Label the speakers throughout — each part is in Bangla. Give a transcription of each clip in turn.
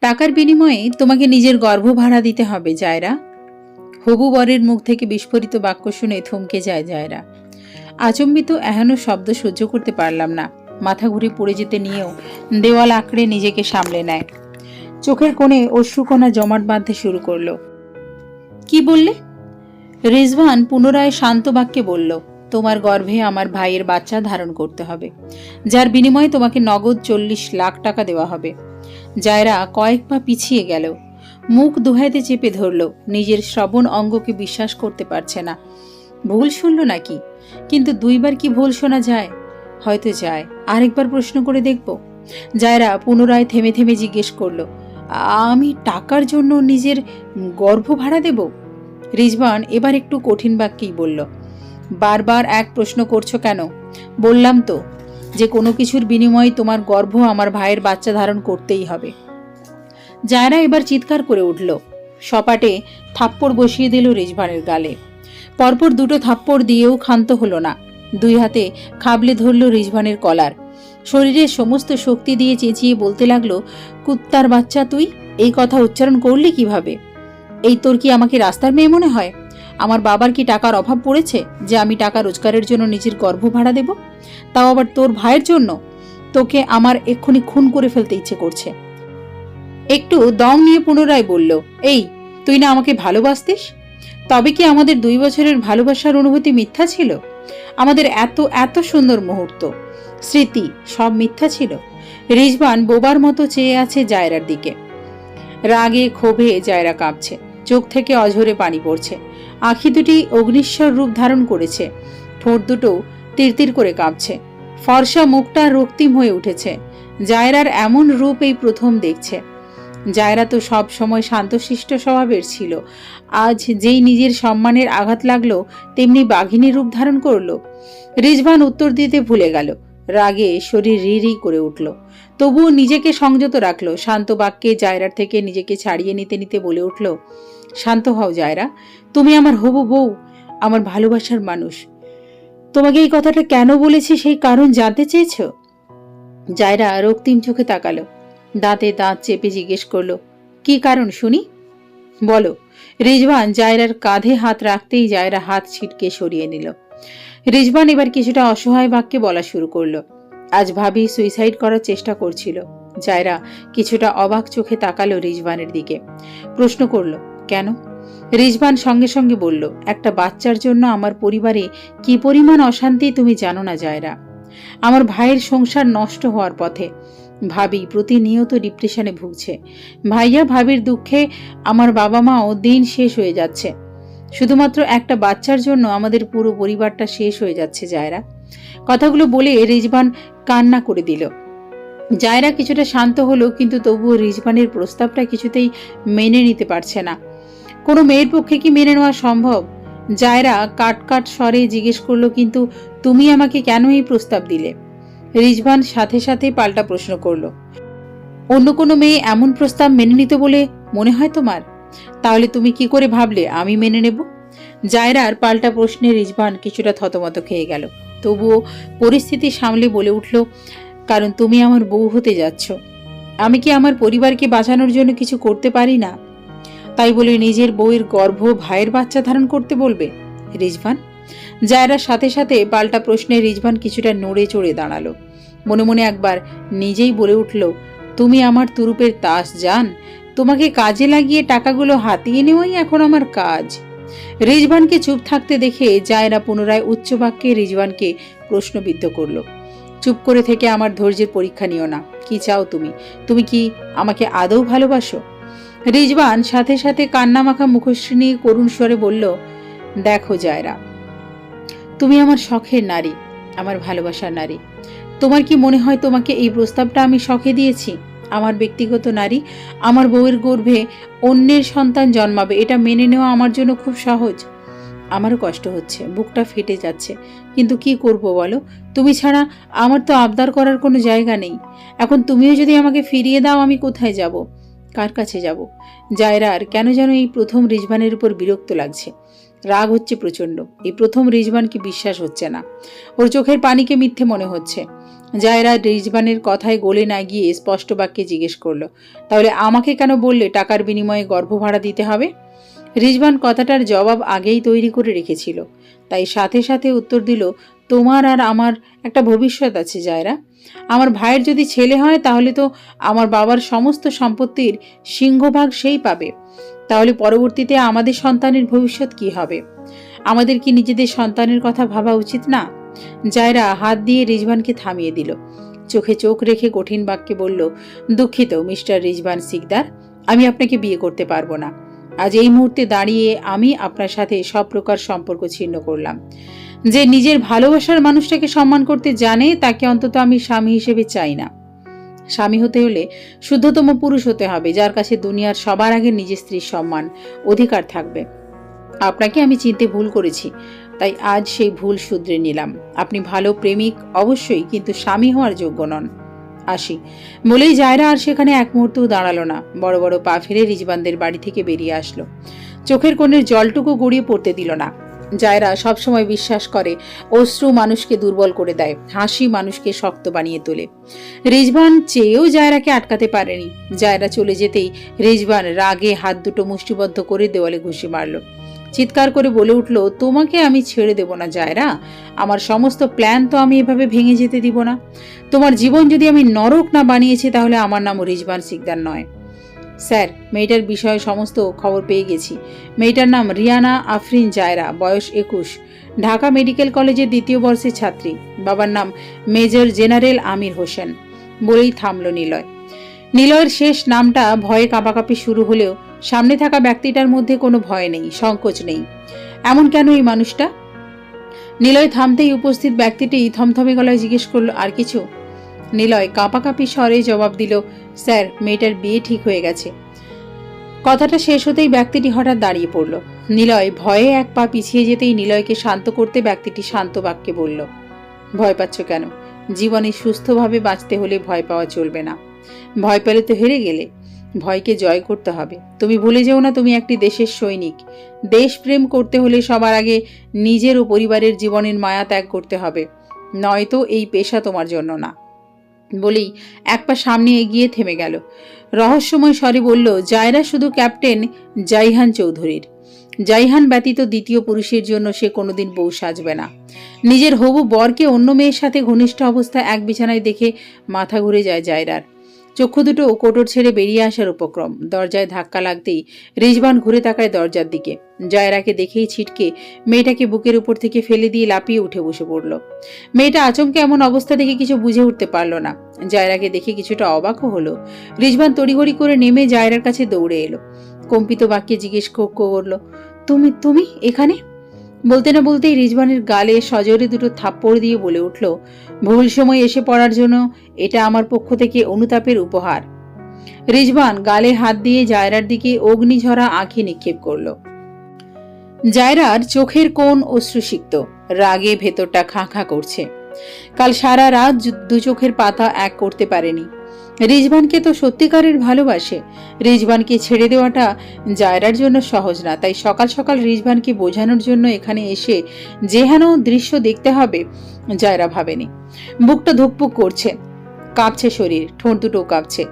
Speaker 1: টাকার বিনিময়ে তোমাকে নিজের গর্ভ ভাড়া দিতে হবে জায়রা। হবু বরের মুখ থেকে বিস্ফোরিত বাক্য শুনে থমকে যায় জায়রা। আচম্বিত এহেন শব্দ সহ্য করতে পারলাম না। মাথা ঘুরে পড়ে যেতে নিয়েও দেওয়াল আঁকড়ে নিজেকে সামলে নেয়। চোখের কোণে অশ্রুকণা জমাট বাঁধতে শুরু করলো। কি বললে? রিজওয়ান পুনরায় শান্ত বাক্যে বলল, তোমার গর্ভে আমার ভাইয়ের বাচ্চা ধারণ করতে হবে, যার বিনিময়ে তোমাকে নগদ 40 লাখ টাকা দেওয়া হবে। জায়রা কয়েক পা পিছিয়ে গেল, মুখ দুহাইতে চেপে ধরল। নিজের শ্রবণ অঙ্গকে বিশ্বাস করতে পারছে না। ভুল শুনল নাকি? কিন্তু দুইবার কি ভুল শোনা যায়? হয়তো যায়। আরেকবার প্রশ্ন করে দেখব। জায়রা পুনরায় থেমে থেমে জিজ্ঞেস করল, আমি টাকার জন্য নিজের গর্ভ ভাড়া দেব? রিজওয়ান এবার একটু কঠিন বাক্যেই বলল, বারবার এক প্রশ্ন করছো কেন? বললাম তো যে কোনো কিছুর বিনিময়ে তোমার গর্ভ আমার ভাইয়ের বাচ্চা ধারণ করতেই হবে। জায়রা এবার চিৎকার করে উঠল। সপাটে থাপ্পড় বসিয়ে দিল রিজওয়ানের গালে। পরপর দুটো থাপ্পড় দিয়েও ক্ষান্ত হলো না। দুই হাতে খাবলে ধরল রিজওয়ানের কলার। শরীরের সমস্ত শক্তি দিয়ে চেঁচিয়ে বলতে লাগলো, কুত্তার বাচ্চা তুই এই কথা উচ্চারণ করলি কিভাবে? এই তোর কি আমাকে রাস্তার মেয়ে মনে হয়? আমার বাবার কি টাকার অভাব পড়েছে যে আমি টাকা রোজগারের জন্য নিজের গর্ভ ভাড়া দেব? তাও আবার তোর ভাইয়ের জন্য? তোকে আমার এক্ষুনি খুন করে ফেলতে ইচ্ছে করছে। একটু দম নিয়ে পুনরায় বলল, এই তুই না আমাকে ভালোবাসতিস? তবে কি আমাদের 2 বছরের ভালোবাসার অনুভূতি মিথ্যা ছিল? আমাদের এত এত সুন্দর মুহূর্ত, স্মৃতি সব মিথ্যা ছিল? রিজওয়ান বোবার মতো চেয়ে আছে জায়রার দিকে। রাগে ক্ষোভে জায়রা কাঁপছে, চোখ থেকে অঝরে পানি পড়ছে। আঁখি দুটি অগ্নিশ্বর রূপ ধারণ করেছে, ঠোঁট দুটো তিরতির করে কাঁপছে। ফর্সা মুখটা রক্তিম হয়ে উঠেছে। জায়রার এমন রূপ এই প্রথম দেখছে। জায়রা তো সব সময় শান্তশিষ্ট স্বভাবের ছিল, আজ যেই নিজের সম্মানের আঘাত লাগলো তেমনি বাঘিনী রূপ ধারণ করলো। রিজওয়ান উত্তর দিতে ভুলে গেল। রাগে শরীর রি করে উঠল, তবুও নিজেকে সংযত রাখলো। শান্ত বাক্যে জায়রার থেকে নিজেকে ছাড়িয়ে নিতে নিতে বলে উঠল, শান্ত হও জায়রা, তুমি আমার হবু বউ, আমার ভালোবাসার মানুষ। তোমাকে এই কথাটা কেন বলেছি সেই কারণ জানতে চেয়েছ? জায়রা রক্তিম চোখে তাকালো, দাঁতে দাঁত চেপে জিজ্ঞেস করলো, কি কারণ শুনি? বলো। রিজওয়ান জায়রার কাঁধে হাত রাখতেই জায়রা হাত ছিটকে সরিয়ে নিল। রিজওয়ান এবার কিছুটা অসহায় বাক্যে বলা শুরু করলো, আজ ভাবি সুইসাইড করার চেষ্টা করছিল। জায়রা কিছুটা অবাক চোখে তাকালো রিজওয়ানের দিকে, প্রশ্ন করলো, কেন? রিজওয়ান সঙ্গে সঙ্গে বলল, একটা বাচ্চার জন্য আমার পরিবারে কি পরিমাণ অশান্তি তুমি জানো না জায়রা। আমার ভাইয়ের সংসার নষ্ট হওয়ার পথে। ভাবি প্রতিনিয়ত ডিপ্রেশনে ভুগছে। ভাইয়া ভাবির দুঃখে আমার বাবা মাও দিন শেষ হয়ে যাচ্ছে। শুধুমাত্র একটা বাচ্চার জন্য আমাদের পুরো পরিবারটা শেষ হয়ে যাচ্ছে জায়রা। কথাগুলো বলে রিজওয়ান কান্না করে দিল। জায়রা কিছুটা শান্ত হলো, কিন্তু তবুও রিজওয়ানের প্রস্তাবটা কিছুতেই মেনে নিতে পারছে না। কোনো মেয়ের পক্ষে কি মেনে নেওয়া সম্ভব? জায়রা কাট স্বরে জিজ্ঞেস করলো, কিন্তু তুমি আমাকে কেন এই প্রস্তাব দিলে? রিজওয়ান সাথে সাথে পাল্টা প্রশ্ন করলো, অন্য কোনো মেয়ে এমন প্রস্তাব মেনে নিত বলে মনে হয় তোমার? তাহলে তুমি কি করে ভাবলে আমি মেনে নেব? জায়রার পাল্টা প্রশ্নে রিজওয়ান কিছুটা থতমত খেয়ে গেল, তবুও পরিস্থিতি সামলে বলে উঠল, কারণ তুমি আমার বউ হতে যাচ্ছ। আমি কি আমার পরিবারকে বাঁচানোর জন্য কিছু করতে পারি না? তাই বলে নিজের বউয়ের গর্ভ ভাইয়ের বাচ্চা ধারণ করতে বলবে রিজওয়ান? জায়রার সাথে সাথে পাল্টা প্রশ্নে রিজওয়ান কিছুটা নড়ে চড়ে দাঁড়ালো। মনে মনে একবার নিজেই বলে উঠল, তুমি আমার তুরুপের তাস জান, তোমাকে কাজে লাগিয়ে টাকাগুলো হাতিয়ে নেওয়াই এখন আমার কাজ। রিজওয়ানকে চুপ থাকতে দেখে জায়রা পুনরায় উচ্চ বাক্যে রিজওয়ানকে প্রশ্নবিদ্ধ করল, চুপ করে থেকে আমার ধৈর্যের পরীক্ষা নিও না। কি চাও তুমি? তুমি কি আমাকে আদৌ ভালোবাসো? রিজওয়ান সাথে সাথে কান্নামাখা মুখশ্রী নিয়ে করুণ স্বরে বলল, দেখো জায়রা, তুমি আমার শখের নারী, আমার ভালোবাসার নারী। তোমার কি মনে হয় তোমাকে এই প্রস্তাবটা আমি শখে দিয়েছি? আমার ব্যক্তিগত নারী আমার বউয়ের গর্ভে অন্যের সন্তান জন্মাবে, এটা মেনে নেওয়া আমার জন্য খুব সহজ। আমারও কষ্ট হচ্ছে, বুকটা ফেটে যাচ্ছে, কিন্তু কি করব বলো? তুমি ছাড়া আমার তো আবদার করার কোনো জায়গা নেই। এখন তুমিও যদি আমাকে ফিরিয়ে দাও, আমি কোথায় যাব? কার কাছে যাব? জায়রার কেন যেন এই প্রথম রিজওয়ানের উপর বিরক্ত লাগছে, রাগ হচ্ছে প্রচন্ড। এই প্রথম রিজওয়ানকে বিশ্বাস হচ্ছে না, ওর চোখের পানিকে মিথ্যে মনে হচ্ছে। জায়রা রিজবানের কথায় গলে না গিয়ে স্পষ্ট বাক্যে জিজ্ঞেস করলো, তাহলে আমাকে কেন বললে টাকার বিনিময়ে গর্ভ ভাড়া দিতে হবে? রিজবান কথাটার জবাব আগেই তৈরি করে রেখেছিল, তাই সাথে সাথে উত্তর দিল, তোমার আর আমার একটা ভবিষ্যৎ আছে জায়রা। আমার ভাইয়ের যদি ছেলে হয় তাহলে তো আমার বাবার সমস্ত সম্পত্তির সিংহভাগ সেই পাবে। তাহলে পরবর্তীতে আমাদের সন্তানের ভবিষ্যৎ কি হবে? আমাদের কি নিজেদের সন্তানের কথা ভাবা উচিত না? জায়রা হাত দিয়ে রিজবানকে থামিয়ে দিল, চোখে চোখ রেখে কঠিন বাক্যে বলল, দুঃখিত মিস্টার রিজবান সিকদার, আমি আপনাকে বিয়ে করতে পারবো না। আজ এই মুহূর্তে দাঁড়িয়ে আমি আপনার সাথে সব প্রকার সম্পর্ক ছিন্ন করলাম। যে নিজের ভালোবাসার মানুষটাকে সম্মান করতে জানে তাকে অন্তত আমি স্বামী হিসেবে চাই না। স্বামী হতে হলে শুদ্ধতম পুরুষ হতে হবে, যার কাছে দুনিয়ার সবার আগে নিজের স্ত্রীর সম্মান অধিকার থাকবে। আপনাকে আমি চিনতে ভুল করেছি, তাই আজ সেই ভুল শুধরে নিলাম। আপনি ভালো প্রেমিক অবশ্যই, কিন্তু স্বামী হওয়ার যোগ্য নন। আসি বলেই জায়রা আর সেখানে এক মুহূর্তও দাঁড়ালো না, বড় বড় পা ফেলে রিজবানদের বাড়ি থেকে বেরিয়ে আসলো। চোখের কোণের জলটুকু গড়িয়ে পড়তে দিল না। জায়রা সবসময় বিশ্বাস করে অশ্রু মানুষকে দুর্বল করে দেয়, হাসি মানুষকে শক্ত বানিয়ে তোলে। রিজবান চেয়েও জায়রাকে আটকাতে পারেনি। জায়রা চলে যেতেই রিজবান রাগে হাত দুটো মুষ্টিবদ্ধ করে দেওয়ালে ঘুষি মারল। চিৎকার করে বলে উঠল, তোমাকে আমি ছেড়ে দেব না জায়রা। আমার সমস্ত প্ল্যান তো আমি এভাবে ভেঙে যেতে দিব না। তোমার জীবন যদি আমি নরক না বানিয়েছি তাহলে আমার নাম রিজবান সিকদার নয়। স্যার, মেয়েটার বিষয়ে সমস্ত খবর পেয়ে গেছি। মেয়েটার নাম রিয়ানা আফরিন জায়রা, বয়স 21, ঢাকা মেডিকেল কলেজের 2য় বর্ষের ছাত্রী। বাবার নাম মেজর জেনারেল আমির হোসেন। বলেই থামল নিলয়। নিলয়ের শেষ নামটা ভয়ে কাঁপাকাঁপি শুরু হলেও সামনে থাকা ব্যক্তিটার মধ্যে কোনো ভয় নেই, সংকোচ নেই। এমন কেন এই মানুষটা? নিলয় থামতেই উপস্থিত ব্যক্তিটি থমথমে গলায় জিজ্ঞেস করলো, আর কিছু? নিলয় কাঁপাকাঁপি স্বরে জবাব দিল, স্যার, মেয়েটার বিয়ে ঠিক হয়ে গেছে। কথাটা শেষ হতেই ব্যক্তিটি হঠাৎ দাঁড়িয়ে পড়ল। নিলয় ভয়ে এক পা পিছিয়ে যেতেই নিলয়কে শান্ত করতে ব্যক্তিটি শান্ত বাক্যে বলল, ভয় পাচ্ছ কেন? জীবনে সুস্থভাবে বাঁচতে হলে ভয় পাওয়া চলবে না। ভয় পেলে তো হেরে গেলে। ভয়কে জয় করতে হবে। তুমি ভুলে যেও না তুমি একটি দেশের সৈনিক। দেশপ্রেম করতে হলে সবার আগে নিজের ও পরিবারের জীবনের মায়া ত্যাগ করতে হবে, নয়তো এই পেশা তোমার জন্য না। বলেই এক পা সামনে এগিয়ে থেমে গেল। রহস্যময় স্বরে বলল, জায়রা শুধু ক্যাপ্টেন জাইহান চৌধুরীর। জাইহান ব্যতীত দ্বিতীয় পুরুষের জন্য সে কোনোদিন বউ সাজবে না। নিজের হবু বরকে অন্য মেয়ের সাথে ঘনিষ্ঠ অবস্থায় এক বিছানায় দেখে মাথা ঘুরে যায় জায়রার। চক্ষু দুটো কোটর ছেড়ে বেরিয়ে আসার উপক্রম। দরজায় ধাক্কা লাগতেই রিজবান ঘুরে তাকায় দরজার দিকে। জায়রাকে দেখেই ছিটকে মেয়েটাকে বুকের উপর থেকে ফেলে দিয়ে লাফিয়ে উঠে বসে পড়ল। মেয়েটা আচমকে এমন অবস্থা দেখে কিছু বুঝে উঠতে পারল না। জায়রাকে দেখে কিছুটা অবাকও হলো। রিজবান তড়িঘড়ি করে নেমে জায়রার কাছে দৌড়ে এলো। কম্পিত বাক্যে জিজ্ঞেস করল, তুমি তুমি এখানে? বলতে না বলতেই রিজবানের গালে সজোরে দুটো থাপ্পড় দিয়ে বলে উঠল, ভুল সময় এসে পড়ার জন্য এটা আমার পক্ষ থেকে অনুতাপের উপহার। রিজবান গালে হাত দিয়ে জায়রার দিকে অগ্নিঝরা আঁখি নিক্ষেপ করল। জায়রার চোখের কোণ অশ্রুসিক্ত, রাগে ভেতরটা খাঁ খাঁ করছে। কাল সারা রাত দু চোখের পাতা এক করতে পারেনি। রিজবানকে তো সত্যিকারের ভালোবাসে। রিজবানকে ছেড়ে দেওয়াটা জায়রার জন্য সহজ না। তাই সকাল সকাল রিজবানকে বোঝানোর জন্য এখানে এসে যেহেন দৃশ্য দেখতে হবে জায়রা ভাবেনি। বুকটা ধুকপুক করছে, কাঁপছে শরীর, ঠোঁট দুটো কাঁপছে।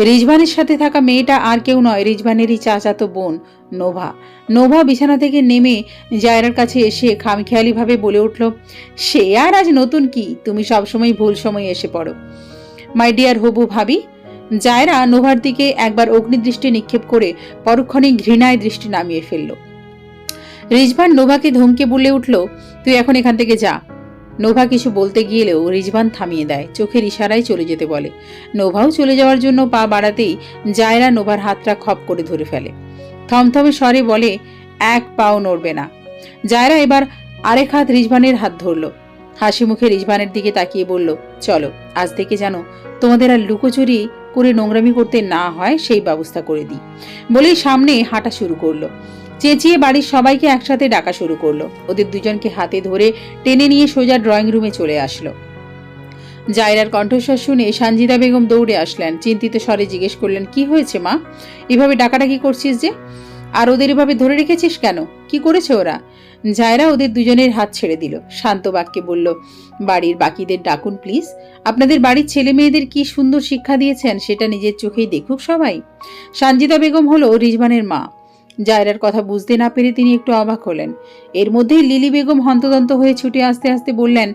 Speaker 1: রিজবানের সাথে থাকা মেয়েটা আর কেউ নয়, রিজবানেরই চাচাতো বোন নোভা। নোভা বিছানা থেকে নেমে জায়রার কাছে এসে খামখেয়ালিভাবে বলে উঠল, সে আর আজ নতুন কি, তুমি সবসময় ভুল সময় এসে পড়ো। মাই ডিয়ার হবু ভাবি। জায়রা নোভার দিকে একবার অগ্নিদৃষ্টি নিক্ষেপ করে পরক্ষণে ঘৃণায় দৃষ্টি নামিয়ে ফেলল। রিজবান নোভাকে ধমকে বলে উঠল, তুই এখন এখান থেকে যা। নোভা কিছু বলতে গিয়েলেও রিজবান থামিয়ে দেয়, চোখের ইশারায় চলে যেতে বলে। নোভাও চলে যাওয়ার জন্য পা বাড়াতেই জায়রা নোভার হাতটা খপ করে ধরে ফেলে। থমথমে স্বরে বলে, এক পাও নড়বে না। জায়রা এবার আরেক হাত রিজবানের হাত ধরল। হাসি মুখে রিজবানের দিকে তাকিয়ে বলল, চলো, আজ থেকে যেন তোমাদের আর লুকোচুরি করে নোংরামি করতে না হয় সেই ব্যবস্থা করে দিই। বলেই সামনে হাঁটা শুরু করলো। চেঁচিয়ে বাড়ির সবাইকে একসাথে ডাকা শুরু করলো। ওদের দুজনকে হাতে ধরে টেনে নিয়ে সোজা ড্রয়িং রুমে চলে আসলো। জায়রার কণ্ঠস্বর শুনে সানজিদা বেগম দৌড়ে আসলেন। চিন্তিত স্বরে জিজ্ঞেস করলেন, কি হয়েছে মা? এভাবে ডাকাডাকি করছিস যে? আর ওদের এভাবে ধরে রেখেছিস কেন? কি করেছে ওরা? জায়রা ওদের দুজনের হাত ছেড়ে দিল, শান্ত বাক্যে বলল, বাড়ির বাকিদের ডাকুন প্লিজ। আপনাদের বাড়ির ছেলে মেয়েদের কি সুন্দর শিক্ষা দিয়েছেন সেটা নিজের চোখেই দেখুক সবাই। সানজিদা বেগম হলো রিজবানের মা। জায়রার কথা বুঝতে না পেরে তিনি একটু অবাক হলেন। এর মধ্যেই লিলি বেগম হন্তদন্ত হয়ে ছুটে আসতে আসতে বললেন,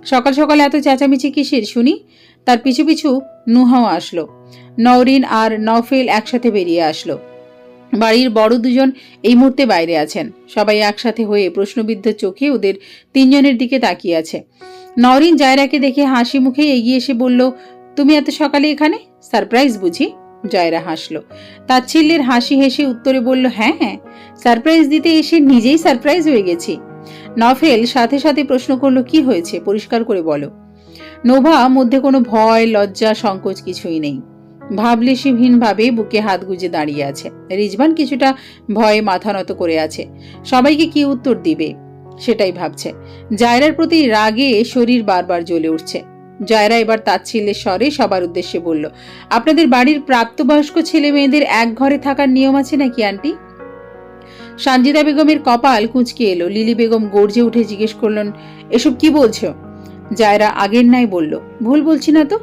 Speaker 1: সকাল সকাল এত চেঁচামেচি কিসের শুনি? তার পিছু পিছু নুহাও আসলো। নওরিন আর নফেল একসাথে বেরিয়ে আসলো। বাড়ির বড় দুজন এই মুহূর্তে বাইরে আছেন। সবাই একসাথে হয়ে প্রশ্নবিদ্ধ চোখে ওদের তিনজনের দিকে তাকিয়ে আছে। নওরিন জায়রাকে দেখে হাসি মুখে এগিয়ে এসে বলল, তুমি এত সকালে এখানে? সারপ্রাইজ বুঝি? জায়রা হাসলো। তাচ্ছিল্যের হাসি হেসে উত্তরে বলল, হ্যাঁ হ্যাঁ, সারপ্রাইজ দিতে এসে নিজেই সারপ্রাইজ হয়ে গেছি। নফেল সাথে সাথে প্রশ্ন করলো, কি হয়েছে পরিষ্কার করে বলো। নোভা মধ্যে কোনো ভয়, লজ্জা, সংকোচ কিছুই নেই। ভাবলেশীহীনভাবে বুকে হাত গুজে দাঁড়িয়ে আছে। রিজবান কিছুটা ভয়ে মাথা নত করে আছে। সবাইকে কি উত্তর দিবে সেটাই ভাবছে। জায়রার প্রতি রাগে শরীর বারবার জ্বলে উঠছে। জায়রা এবার তাচ্ছিল্যের স্বরে সবার উদ্দেশ্যে বলল, আপনাদের বাড়ির প্রাপ্তবয়স্ক ছেলে মেয়েদের এক ঘরে থাকার নিয়ম আছে নাকি আন্টি? সানজিদা বেগমের কপাল কুঁচকে এলো। লিলি বেগম গর্জে উঠে জিজ্ঞেস করলেন, এসব কি বলছো? জায়রা আগের নাই বলল, ভুল বলছি না তো?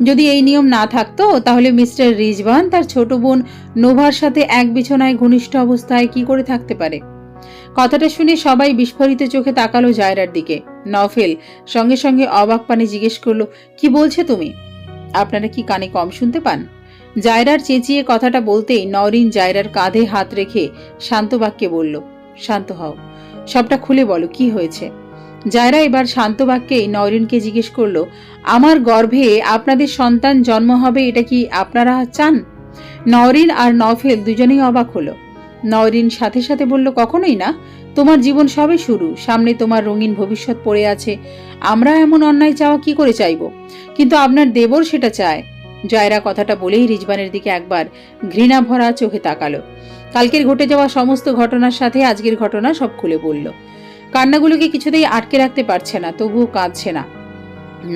Speaker 1: যদি এই নিয়ম না থাকতো তাহলে মিস্টার রিজওয়ান তার ছোট বোন নোভার সাথে এক বিছানায় ঘনিষ্ঠ অবস্থায় কি করে থাকতে পারে? কথাটা শুনে সবাই বিস্ফোরিত চোখে তাকালো জায়রার দিকে। নফেল সঙ্গে সঙ্গে অবাক পানে জিজ্ঞেস করলো, কি বলছে তুমি? আপনারা কি কানে কম শুনতে পান? জায়রার চেঁচিয়ে কথাটা বলতেই নওরিন জায়রার কাঁধে হাত রেখে শান্ত বাক্যে বলল, শান্ত হও, সবটা খুলে বলো, কি হয়েছে? জায়রা এবার শান্ত বাক্যেই নওরিনকে জিজ্ঞেস করলো, আমার গর্ভে আপনাদের সন্তান জন্ম হবে, এটা কি আপনারা চান? নওরিন আর নফেল দুজনেই অবাক হলো। নওরিন সাথে সাথে বলল, কখনোই না, তোমার জীবন সবে শুরু, সামনে তোমার রঙিন ভবিষ্যৎ পড়ে আছে। আমরা এমন অন্যায় চাওয়া কি করে চাইব? কিন্তু আপনার দেবর সেটা চায়। জায়রা কথাটা বলেই রিজবানের দিকে একবার ঘৃণা ভরা চোখে তাকালো। কালকের ঘটে যাওয়া সমস্ত ঘটনার সাথে আজকের ঘটনা সব খুলে বলল। কান্নাগুলোকে কিছুতেই আটকে রাখতে পারছে না, তবুও কাঁদছে না।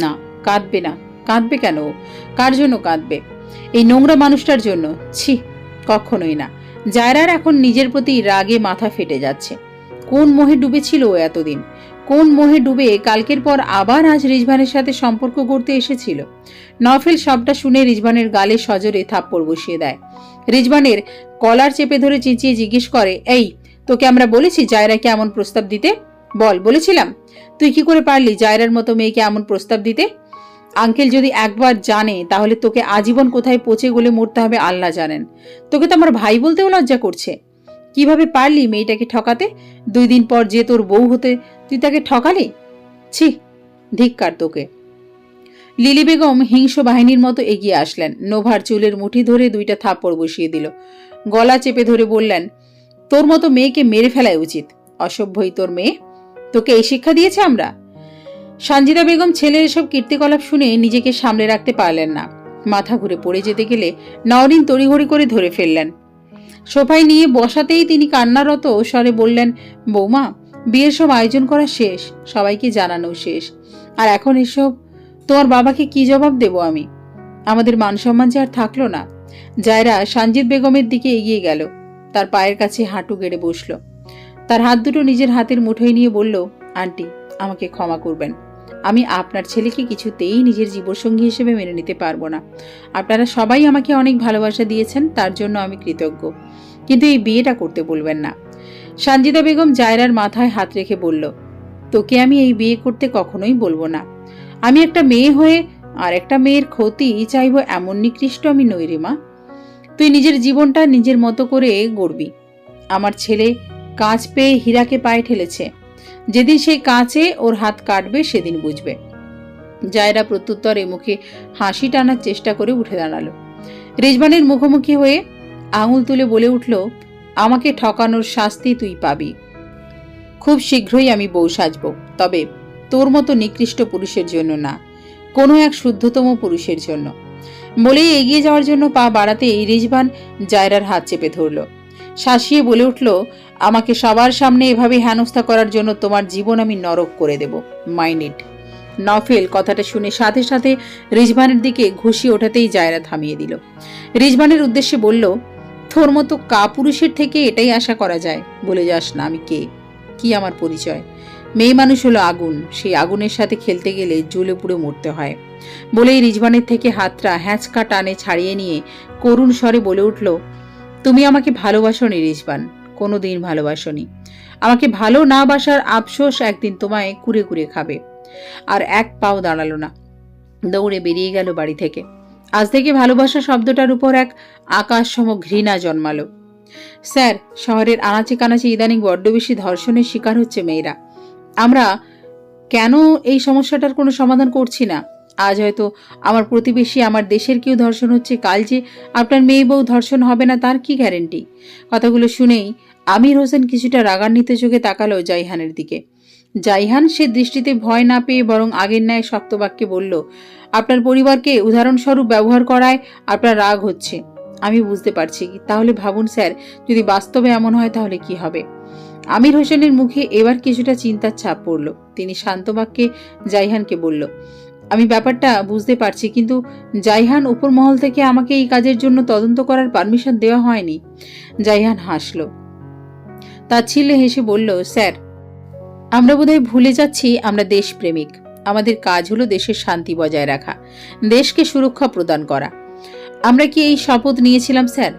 Speaker 1: না, কাঁদবে না। কাঁদবে কেন? কার জন্য কাঁদবে? এই নোংরা মানুষটার জন্য? ছি, কখনোই না। জায়রার এখন নিজের প্রতি রাগে মাথা ফেটে যাচ্ছে। কোন মোহে ডুবেছিল ও এতদিন? কোন মোহে ডুবে কালকের পর আবার আজ রিজভানের সাথে সম্পর্ক করতে এসেছিল? নফেল সবটা শুনে রিজভানের গালে সজোরে থাপ্পড় বসিয়ে দেয়। রিজভানের কলার চেপে ধরে চেঁচিয়ে জিজ্ঞেস করে, এই, তোকে আমরা বলেছি জায়রাকে এমন প্রস্তাব দিতে? বল, বলেছিলাম? তুই কি করে পারলি জায়রার মতো মেয়েকে এমন প্রস্তাব দিতে? আঙ্কেল যদি একবার জানে তাহলে তোকে আজীবন কোথায় পচে গলে মরতে হবে আল্লাহ জানেন। তোকে তো আমার ভাই বলতেও লজ্জা করছে। কিভাবে পারলি মেয়েটাকে ঠকাতে? 2 দিন পর যে তোর বউ হতে তুই তাকে ঠকালি? ছি, ধিক্কার তোকে। লিলি বেগম হিংস্র বাহিনীর মতো এগিয়ে আসলেন। নোভার চুলের মুঠি ধরে 2টা থাপ্পড় বসিয়ে দিল। গলা চেপে ধরে বললেন, তোর মতো মেয়েকে মেরে ফেলাই উচিত। অসভ্যই তোর মেয়ে। তোকে এই শিক্ষা দিয়েছে আমরা? সানজিদা বেগম ছেলের এসব কীর্তিকলাপ শুনে নিজেকে সামলে রাখতে পারলেন না। মাথা ঘুরে পড়ে যেতে গেলে নওরিন তড়িঘড়ি করে ধরে ফেললেন। সোফায় নিয়ে বসাতেই তিনি কান্নারত স্বরে বললেন, বৌমা, বিয়ের সব আয়োজন করা শেষ, সবাইকে জানানো শেষ, আর এখন এসব? তোমার বাবাকে কি জবাব দেব আমি? আমাদের মান সম্মান যে আর থাকলো না। জায়রা সানজিদ বেগমের দিকে এগিয়ে গেল, তার পায়ের কাছে হাঁটু গেড়ে বসল। তার হাত দুটো নিজের হাতের মুঠোয় নিয়ে বলল, আন্টি, আমাকে ক্ষমা করবেন। আমি আপনার ছেলেকে কিছুতেই নিজের জীবনসঙ্গী হিসেবে মেনে নিতে পারবো না। আপনারা সবাই আমাকে অনেক ভালোবাসা দিয়েছেন, তার জন্য আমি কৃতজ্ঞ, কিন্তু এই বিয়েটা করতে বলবেন না। সানজিদা বেগম জায়রার মাথায় হাত রেখে বলল, তোকে আমি এই বিয়ে করতে কখনোই বলবো না। আমি একটা মেয়ে হয়ে আর একটা মেয়ের ক্ষতি চাইব এমন নিকৃষ্ট আমি নই রে মা। তুই নিজের জীবনটা নিজের মতো করে গড়বি। আমার ছেলে কাঁচ পেয়ে হীরাকে পায়ে ঠেলেছে। যেদিন সেই কাঁচে ওর হাত কাটবে সেদিন বুঝবে। জায়রা প্রত্যুত্তরে মুখে হাসি টানার চেষ্টা করে উঠে দাঁড়ালো। রিজবানের মুখোমুখি হয়ে আঙুল তুলে বলে উঠল, আমাকে ঠকানোর শাস্তি তুই পাবি। খুব শীঘ্রই আমি বউ সাজব, তবে তোর মতো নিকৃষ্ট পুরুষের জন্য না, কোনো এক শুদ্ধতম পুরুষের জন্য। বলেই এগিয়ে যাওয়ার জন্য পা বাড়াতেই রিজবান জায়রার হাত চেপে ধরল। শাসিয়ে বলে উঠল, আমাকে সবার সামনে এভাবে হেনস্থা করার জন্য তোমার জীবন আমি নরক করে দেব, মাইন্ড ইট। নফেল কথাটা শুনে সাথে সাথে রিজবানের দিকে ঘুষি ওঠাতেই জায়রা থামিয়ে দিল। রিজবানের উদ্দেশ্যে বলল, তোর মতো কাপুরুষের থেকে এটাই আশা করা যায়, বলে যাস না আমি কে। কি আমার পরিচয়? মেয়ে মানুষ হলো আগুন, সেই আগুনের সাথে খেলতে গেলে জ্বলে পুড়ে মরতে হয়। বলেই রিজবানের থেকে হাতটা হ্যাঁচকা টানে ছাড়িয়ে নিয়ে করুণ স্বরে বলে উঠল, তুমি আমাকে ভালোবাসোনি রিজবান, কোনোদিন ভালোবাসোনি। আমাকে ভালো না বাসার আফসোস একদিন তোমায় কুরে কুরে খাবে। আর এক পাও দাঁড়ালো না, দৌড়ে বেরিয়ে গেল বাড়ি থেকে। আজ থেকে ভালোবাসা শব্দটার উপর এক আকাশসম ঘৃণা জন্মালো। স্যার, শহরের আনাচে কানাচে ইদানিং বড্ড বেশি ধর্ষণের শিকার হচ্ছে মেয়েরা। আমরা কেন এই সমস্যাটার কোনো সমাধান করছি না? আজ হয়তো আমার প্রতিবেশী, আমার দেশের কেউ ধর্ষণ হচ্ছে, কাল যে আপনার মেয়ে বউ ধর্ষণ হবে না তার কি গ্যারেন্টি? কথাগুলো শুনেই আমির হোসেন কিছুটা রাগান্বিত চোখে তাকালো জাইহানের দিকে। জাইহান সে দৃষ্টিতে ভয় না পেয়ে বরং আগের ন্যায় শক্ত বাক্যে বলল, আপনার পরিবারকে উদাহরণস্বরূপ ব্যবহার করায় আপনার রাগ হচ্ছে, আমি বুঝতে পারছি। তাহলে ভাবুন স্যার, যদি বাস্তবে এমন হয় তাহলে কি হবে? আমির হোসেনের মুখে এবার কিছুটা চিন্তার ছাপ পড়ল। তিনি শান্ত বাক্যে জাইহানকে বলল, আমি ব্যাপারটা বুঝতে পারছি, কিন্তু জাইহান উপর মহল থেকে আমাকে এই কাজের জন্য তদন্ত করার পারমিশন দেওয়া হয়নি। জাইহান হাসল, তাচ্ছিল্যে হেসে বলল, স্যার, আমরা বোধহয় ভুলে যাচ্ছি আমরা দেশপ্রেমিক। আমাদের কাজ হলো দেশের শান্তি বজায় রাখা, দেশকে সুরক্ষা প্রদান করা। আমরা কি এই শপথ নিয়েছিলাম স্যার?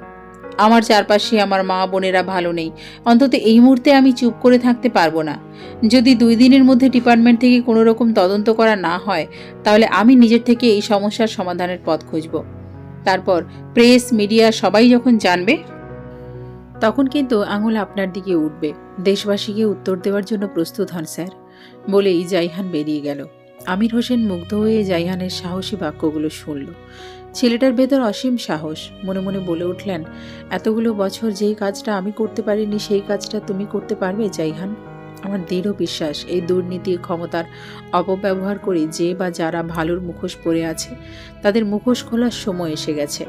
Speaker 1: আমার চারপাশে আমার মা বোনেরা ভালো নেই, অন্তত এই মুহূর্তে আমি চুপ করে থাকতে পারবো না। যদি 2 দিনের মধ্যে ডিপার্টমেন্ট থেকে কোনো রকম তদন্ত করা না হয়, তাহলে আমি নিজের থেকে এই সমস্যার সমাধানের পথ খুঁজব। তারপর প্রেস, মিডিয়া সবাই যখন জানবে, তখন কিন্তু আঙুল আপনার দিকে উঠবে। দেশবাসীকে উত্তর দেওয়ার জন্য প্রস্তুত হন স্যার। বলেই জাইহান বেরিয়ে গেল। আমির হোসেন মুগ্ধ হয়ে জাইহানের সাহসী বাক্যগুলো শুনল। ছেলেটার ভেতর অসীম সাহস। মনে মনে বলে উঠলেন, এতগুলো বছর যেই কাজটা আমি করতে পারিনি সেই কাজটা তুমি করতে পারবে জাইহান। আমার দৃঢ় বিশ্বাস, এই দুর্নীতির ক্ষমতার অপব্যবহার করে যে বা যারা ভালোর মুখোশ পরে আছে, তাদের মুখোশ খোলার সময় এসে গেছে।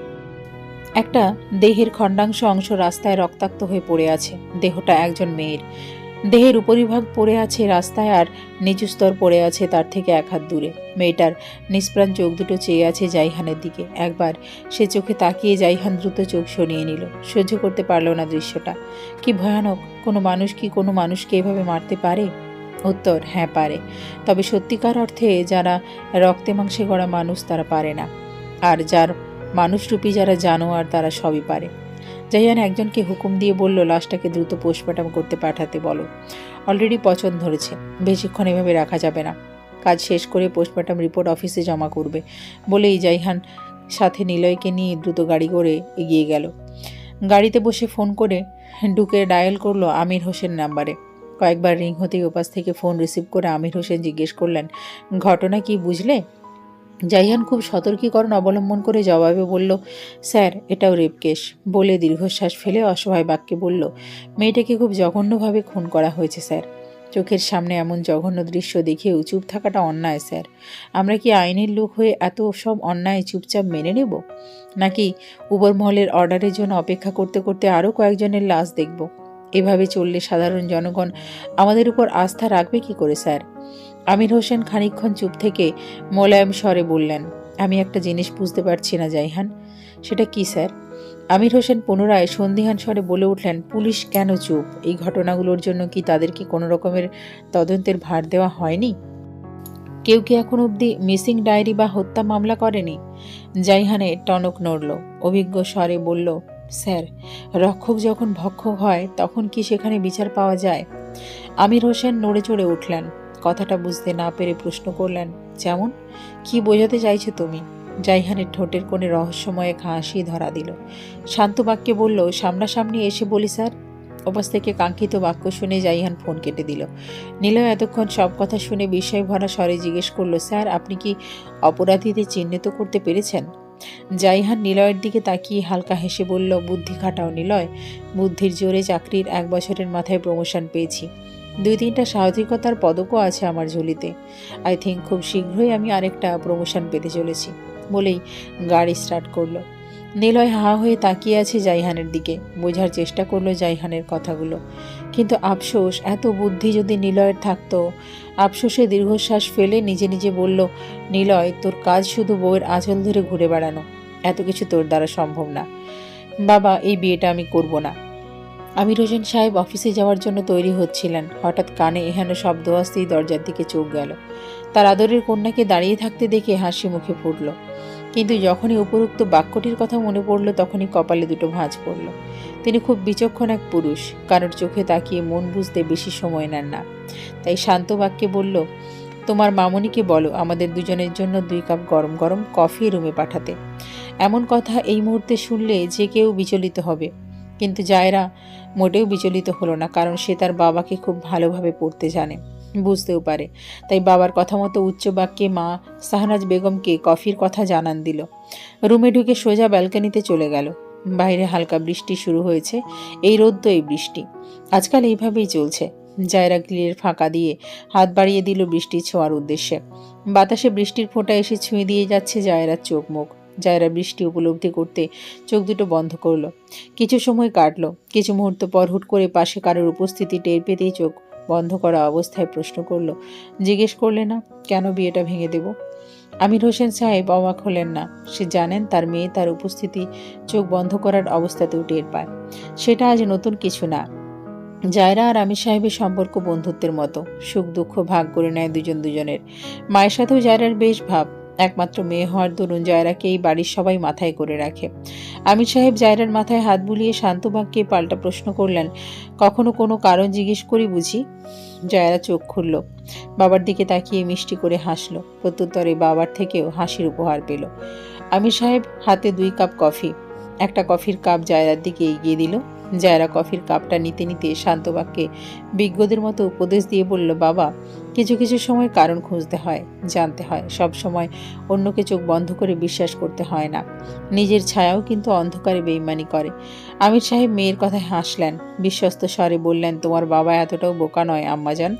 Speaker 1: একটা দেহের খণ্ডাংশ অংশ রাস্তায় রক্তাক্ত হয়ে পড়ে আছে। দেহটা একজন মেয়ের। দেহের উপরিভাগ পড়ে আছে রাস্তায়, আর নিচু স্তর পড়ে আছে তার থেকে 1 হাত দূরে। মেয়েটার নিষ্প্রাণ চোখ দুটো চেয়ে আছে জাইহানের দিকে। একবার সে চোখে তাকিয়ে জাইহান দ্রুত চোখ সরিয়ে নিল। সহ্য করতে পারল না দৃশ্যটা। কি ভয়ানক! কোনো মানুষ কি কোনো মানুষকে এভাবে মারতে পারে? উত্তর, হ্যাঁ পারে। তবে সত্যিকার অর্থে যারা রক্তে মাংসে গড়া মানুষ তারা পারে না। আর যার মানুষরূপী যারা জানোয়ার তারা সবই পারে। জাইহান একজনকে হুকুম দিয়ে বলল, লাশটাকে দ্রুত পোস্টমর্টম করতে পাঠাতে বলো। অলরেডি পচন ধরেছে, বেশিক্ষণ এভাবে রাখা যাবে না। কাজ শেষ করে পোস্টমর্টম রিপোর্ট অফিসে জমা করবে। বলেই জাইহান সাথে নিলয়কে নিয়ে দ্রুত গাড়ি করে এগিয়ে গেল। গাড়িতে বসে ফোন করে ঢুকে ডায়াল করলো আমির হোসেন নাম্বারে। কয়েকবার রিং হতেই ওপাশ থেকে ফোন রিসিভ করে আমির হোসেন জিজ্ঞেস করলেন, ঘটনা কি বুঝলে? জাইহান খুব সতর্কীকরণ অবলম্বন করে জবাবে বলল, স্যার, এটাও রেপ কেস। বলে দীর্ঘশ্বাস ফেলে অসহায় বাক্যে বলল, মেয়েটাকে খুব জঘন্যভাবে খুন করা হয়েছে স্যার। চোখের সামনে এমন জঘন্য দৃশ্য দেখেও চুপ থাকাটা অন্যায় স্যার। আমরা কি আইনের লোক হয়ে এত সব অন্যায় চুপচাপ মেনে নেব, নাকি উপরমহলের অর্ডারের জন্য অপেক্ষা করতে করতে আরও কয়েকজনের লাশ দেখব? এভাবে চললে সাধারণ জনগণ আমাদের উপর আস্থা রাখবে কি করে স্যার? আমির হোসেন খানিকক্ষণ চুপ থেকে মোলায়েম স্বরে বললেন, আমি একটা জিনিস বুঝতে পারছি না জাইহান। সেটা কি স্যার? আমির হোসেন পুনরায় সন্দিহান স্বরে বলে উঠলেন, পুলিশ কেন চুপ? এই ঘটনাগুলোর জন্য কি তাদেরকে কোনো রকমের তদন্তের ভার দেওয়া হয়নি? কেউ কি এখন অবধি মিসিং ডায়েরি বা হত্যা মামলা করেনি? জাইহানের টনক নড়ল। অভিজ্ঞ স্বরে বলল, স্যার, রক্ষক যখন ভক্ষক হয় তখন কি সেখানে বিচার পাওয়া যায়? আমির হোসেন নড়ে চড়ে উঠলেন। কথাটা বুঝতে না পেরে প্রশ্ন করলেন, যেমন কি বোঝাতে চাইছো তুমি? জাইহানের ঠোঁটের কোণে রহস্যময় হাসি ধরা দিল। শান্ত বাক্যে বলল, সামনাসামনি এসে বলি স্যার। ওপাশ থেকে কাঙ্ক্ষিত বাক্য শুনে জাইহান ফোন কেটে দিল। নিলয় এতক্ষণ সব কথা শুনে বিস্ময় ভরা স্বরে জিজ্ঞেস করল, স্যার, আপনি কি অপরাধীদের চিহ্নিত করতে পেরেছেন? জাইহান নিলয়ের দিকে তাকিয়ে হালকা হেসে বলল, বুদ্ধি খাটাও নিলয়। বুদ্ধির জোরে চাকরির 1 বছরের মাথায় প্রমোশন পেয়েছি। 2-3টা সাহসিকতার পদকও আছে আমার ঝুলিতে। আই থিঙ্ক খুব শীঘ্রই আমি আরেকটা প্রমোশন পেতে চলেছি। বলেই গাড়ি স্টার্ট করলো। নিলয় হাঁ হয়ে তাকিয়ে আছে জাইহানের দিকে। বোঝার চেষ্টা করলো জাইহানের কথাগুলো। কিন্তু আফসোস, এত বুদ্ধি যদি নিলয়ের থাকতো। আফসোসে দীর্ঘশ্বাস ফেলে নিজে নিজে বলল, নিলয়, তোর কাজ শুধু বউয়ের আঁচল ধরে ঘুরে বেড়ানো। এত কিছু তোর দ্বারা সম্ভব না। বাবা, এই বিয়েটা আমি করব না। আমির হোসেন সাহেব অফিসে যাওয়ার জন্য তৈরি হচ্ছিলেন। হঠাৎ কানে এহেন শব্দ আসতেই দরজার দিকে চোখ গেল। তার আদরের কন্যাকে দাঁড়িয়ে থাকতে দেখে হাসি মুখে ফুটল, কিন্তু যখনই উপরোক্ত বাক্যটির কথা মনে পড়ল তখনই কপালে দুটো ভাঁজ পড়ল। তিনি খুব বিচক্ষণ এক পুরুষ, কারোর চোখে তাকিয়ে মন বুঝতে বেশি সময় নেন না। তাই শান্ত বাক্যে বলল, তোমার মামনিকে বলো আমাদের দুজনের জন্য 2 কাপ গরম গরম কফি রুমে পাঠাতে। এমন কথা এই মুহূর্তে শুনলে যে কেউ বিচলিত হবে, কিন্তু জায়রা মোটেও বিচলিত হলো না, কারণ সে তার বাবাকে খুব ভালোভাবে পড়তে জানে, বুঝতেও পারে। তাই বাবার কথা মতো উচ্চ বাক্যে মা শাহনাজ বেগমকে কফির কথা জানান দিল। রুমে ঢুকে সোজা ব্যালকনিতে চলে গেল। বাইরে হালকা বৃষ্টি শুরু হয়েছে। এই রোদ তো এই বৃষ্টি, আজকাল এইভাবেই চলছে। জায়রা গ্রিলের ফাঁকা দিয়ে হাত বাড়িয়ে দিল বৃষ্টি ছোঁয়ার উদ্দেশ্যে। বাতাসে বৃষ্টির ফোঁটা এসে ছুঁয়ে দিয়ে যাচ্ছে জায়রার চোখ মুখ। জায়রা বৃষ্টি উপলব্ধি করতে চোখ দুটো বন্ধ করল। কিছু সময় কাটল। কিছু মুহূর্ত পর হুট করে পাশে কারোর উপস্থিতি টের পেতেই চোখ বন্ধ করা অবস্থায় প্রশ্ন করল, জিজ্ঞেস করলে না কেন বিয়েটা ভেঙে দেব? আমির হোসেন সাহেব অবাক হলেন না। সে জানেন তার মেয়ে তার উপস্থিতি চোখ বন্ধ করার অবস্থাতেও টের পায়। সেটা আজ নতুন কিছু না। জায়রা আর আমির সাহেবের সম্পর্ক বন্ধুত্বের মতো, সুখ দুঃখ ভাগ করে নেয় দুজন দুজনের। মায়ের সাথেও জায়রার বেশ ভাব। একমাত্র মেয়ে হওয়ার দরুন জায়রাকে এই বাড়ির সবাই মাথায় করে রাখে। আমির সাহেব জায়রার মাথায় হাত বুলিয়ে শান্ত বাক্যে পাল্টা প্রশ্ন করলেন, কখনো কোনো কারণ জিজ্ঞেস করি বুঝি? জায়রা চোখ খুলল, বাবার দিকে তাকিয়ে মিষ্টি করে হাসল। প্রত্যুত্তরে বাবার থেকেও হাসির উপহার পেল। আমির সাহেব হাতে 2 কাপ কফি, একটা কফির কাপ জায়রার দিকে এগিয়ে দিল। জায়রা কফির কাপটা নিতে নিতে শান্ত বাক্যে বিজ্ঞদের মতো উপদেশ দিয়ে বলল, বাবা, কিছু কিছু সময় কারণ খুঁজতে হয়, জানতে হয়। সব সময় অন্যকে চোখ বন্ধ করে বিশ্বাস করতে হয় না। নিজের ছায়াও কিন্তু অন্ধকারে বেইমানি করে। আমির সাহেব মেয়ের কথায় হাসলেন। বিশ্বস্ত স্বরে বললেন, তোমার বাবা এতটাও বোকা নয় আম্মাজান।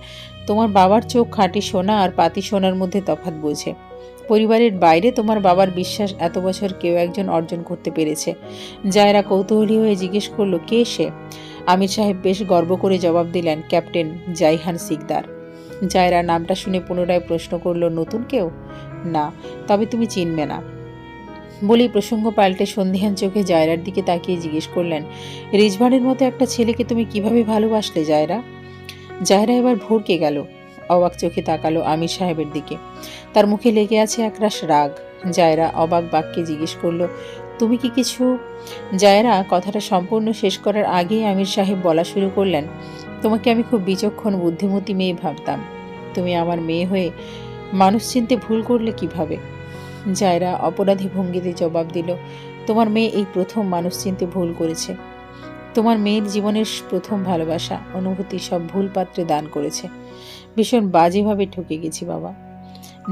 Speaker 1: তোমার বাবার চোখ খাঁটি সোনা আর পাতি সোনার মধ্যে তফাৎ বোঝে। পরিবারের বাইরে তোমার বাবার বিশ্বাস এত বছর কেউ একজন অর্জন করতে পেরেছে। জায়রা কৌতূহলী হয়ে জিজ্ঞেস করল, কে সে? আমির সাহেব বেশ গর্ব করে জবাব দিলেন, ক্যাপ্টেন জাইহান সিকদার। জায়রা নামটা শুনে পুনরায় প্রশ্ন করল, নতুন কেউ? না, তবে তুমি চিনবে না। বলেই প্রসঙ্গ পাল্টে সন্ধিহান চোখে জায়রার দিকে তাকিয়ে জিজ্ঞেস করলেন, রিজভানের মতো একটা ছেলেকে তুমি কিভাবে ভালোবাসলে জায়রা? জায়রা এবার ভরকে গেল। অবাক চোখে তাকালো আমির সাহেবের দিকে। তার মুখে লেগে আছে একরাশ রাগ। জায়রা অবাক বাক্যে জিজ্ঞেস করল, তুমি কি কিছু? জায়রা কথাটা সম্পূর্ণ শেষ করার আগেই আমির সাহেব বলা শুরু করলেন, তোমাকে আমি খুব বিচক্ষণ বুদ্ধিমতী মেয়ে ভাবতাম। তুমি আমার মেয়ে হয়ে মানুষ চিনতে ভুল করলে কিভাবে? জায়রা অপরাধী ভঙ্গিতে জবাব দিল, তোমার মেয়ে এই প্রথম মানুষ চিনতে ভুল করেছে। তোমার মেয়ের জীবনের প্রথম ভালোবাসা অনুভূতি সব ভুল পাত্রে দান করেছে। ভীষণ বাজেভাবে ঠকে গেছি বাবা।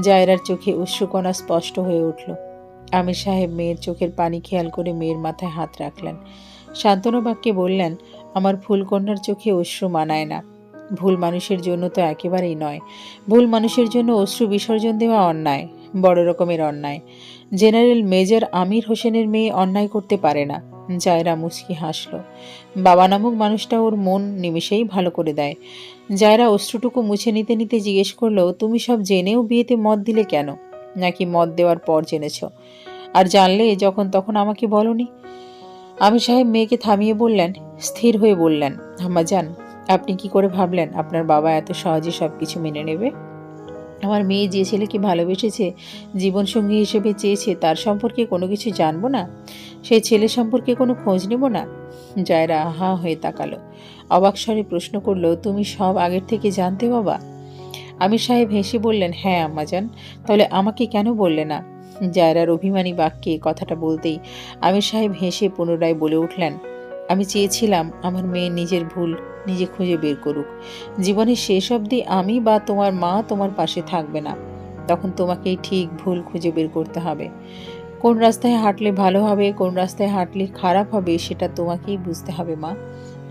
Speaker 1: জায়রার চোখে অশ্রুকণা স্পষ্ট হয়ে উঠল। আমির সাহেব মেয়ের চোখের পানি খেয়াল করে মেয়ের মাথায় হাত রাখলেন। শান্তনু বাক্যে বললেন, আমার ফুলকন্যার চোখে অশ্রু মানায় না। ভুল মানুষের জন্য তো একেবারেই নয়। ভুল মানুষের জন্য অশ্রু বিসর্জন দেওয়া অন্যায়, বড় রকমের অন্যায়। জেনারেল মেজর আমির হোসেনের মেয়ে অন্যায় করতে পারে না। জায়রা মুচকি হাসল। বাবা নামক মানুষটা ওর মন নিমেষেই ভালো করে দেয়। জায়রা অশ্রুটুকু মুছে নিতে নিতে জিজ্ঞেস করলো, তুমি সব জেনেও বিয়েতে মত দিলে কেন? নাকি মত দেওয়ার পর জেনেছ? আর জানলে যখন তখন আমাকে বলনি? আমির সাহেব মেয়েকে থামিয়ে বললেন, স্থির হয়ে বললেন, আম্মাজান, আপনি কি করে ভাবলেন আপনার বাবা এত সহজে সব কিছু মেনে নেবে? আমার মেয়ে যে ছেলেকে ভালোবেসেছে, জীবনসঙ্গী হিসেবে চেয়েছে, তার সম্পর্কে কোনো কিছু জানবো না? সেই ছেলে সম্পর্কে কোনো খোঁজ নেব না? জায়রা হা হয়ে তাকালো। অবাক স্বরে প্রশ্ন করলো, তুমি সব আগের থেকে জানতে বাবা? আমির সাহেব হেসে বললেন, হ্যাঁ আম্মাজান, তাহলে আমাকে কেন বললে না? জায়রার অভিমানী বাক্যে কথাটা বলতেই আমির সাহেব হেসে পুনরায় বলে উঠলেন, আমি চেয়েছিলাম আমার মেয়ে নিজের ভুল নিজে খুঁজে বের করুক। জীবনের শেষ অবধি আমি বা তোমার মা তোমার পাশে থাকবে না। তখন তোমাকেই ঠিক ভুল খুঁজে বের করতে হবে। কোন রাস্তায় হাঁটলে ভালো হবে, কোন রাস্তায় হাঁটলে খারাপ হবে, সেটা তোমাকেই বুঝতে হবে মা।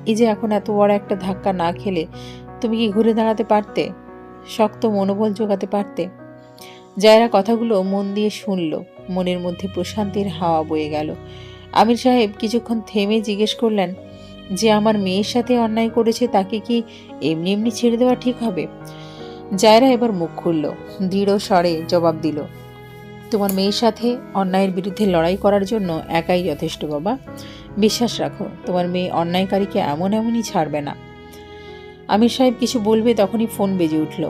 Speaker 1: এই যে এখন এত বড় একটা ধাক্কা না খেলে তুমি কি ঘুরে দাঁড়াতে পারতে? শক্ত মনোবল জোগাতে পারতে? জায়রা কথাগুলো মন দিয়ে শুনল। মনের মধ্যে প্রশান্তির হাওয়া বয়ে গেল। আমির সাহেব কিছুক্ষণ থেমে জিজ্ঞেস করলেন, যে আমার মেয়ের সাথে অন্যায় করেছে তাকে কি এমনি এমনি ছেড়ে দেওয়া ঠিক হবে? জায়রা এবার মুখ খুলল, দৃঢ় স্বরে জবাব দিল, তোমার মেয়ের সাথে অন্যায়ের বিরুদ্ধে লড়াই করার জন্য একাই যথেষ্ট বাবা। বিশ্বাস রাখো, তোমার মেয়ে অন্যায়কারীকে এমনই ছাড়বে না। আমির সাহেব কিছু বলবে তখনই ফোন বেজে উঠল।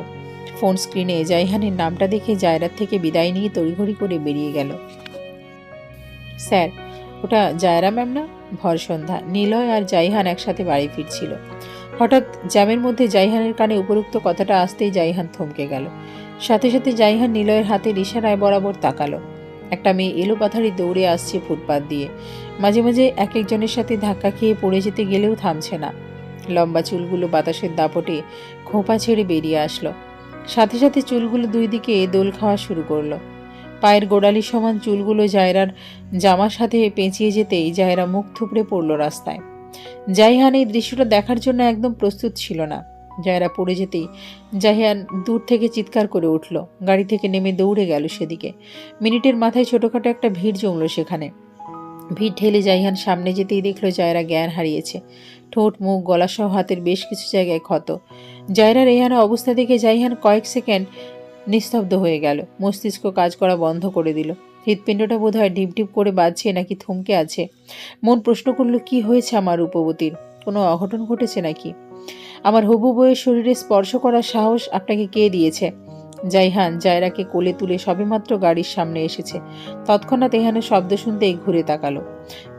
Speaker 1: ফোন স্ক্রিনে জাইহানের নামটা দেখে জায়রার থেকে বিদায় নিয়ে তড়িঘড়ি করে বেরিয়ে গেল। স্যার, ওটা জায়রা ম্যাম না? ভর সন্ধ্যা, নিলয় আর জাইহান একসাথে বাড়ি ফিরছিল। হঠাৎ জ্যামের মধ্যে জাইহানের কানে উপরোক্ত কথাটা আসতেই জাইহান থমকে গেল। সাথে সাথে জাইহান নিলয়ের হাতের ইশারায় বরাবর তাকালো। একটা মেয়ে এলোপাথারি দৌড়ে আসছে ফুটপাত দিয়ে, মাঝে মাঝে এক একজনের সাথে ধাক্কা খেয়ে পড়ে যেতে গেলেও থামছে না। লম্বা চুলগুলো বাতাসের দাপটে খোঁপা ছেড়ে বেরিয়ে আসলো। সাথে সাথে চুলগুলো দুই দিকে দোল খাওয়া শুরু করলো। পায়ের গোড়ালি সমান চুলগুলো জায়রার জামার সাথে পেঁচিয়ে যেতেই জায়রা মুখ থুবড়ে পড়ল রাস্তায়। জাইহান এই দৃশ্যটা দেখার জন্য একদম প্রস্তুত ছিল না। জায়রা পড়ে যেতেই জাইহান দূর থেকে চিৎকার করে উঠল। গাড়ি থেকে নেমে দৌড়ে গেল সেদিকে। মিনিটের মাথায় ছোটখাটো একটা ভিড় জমল সেখানে। ভিড় ঠেলে জাইহান সামনে যেতেই দেখল জায়রা জ্ঞান হারিয়েছে। ঠোঁট, মুখ, গলাসহ হাতের বেশ কিছু জায়গায় ক্ষত। জায়রার এহানা অবস্থা দেখে জাইহান কয়েক সেকেন্ড নিস্তব্ধ হয়ে গেল। মস্তিষ্ক কাজ করা বন্ধ করে দিল। হৃৎপিণ্ডটা বোধ হয় ঢিপ ঢিপ করে বাজছে নাকি থমকে আছে। মন প্রশ্ন করল, কি হয়েছে আমার রূপবতীর? কোনো অঘটন ঘটেছে নাকি? আমার হবু বউয়ের শরীরে স্পর্শ করার সাহস আপনাকে কে দিয়েছে? জাইহান জায়রাকে কোলে তুলে সবেমাত্র গাড়ির সামনে এসেছে। তৎক্ষণাৎ এহানের শব্দ শুনতেই ঘুরে তাকালো।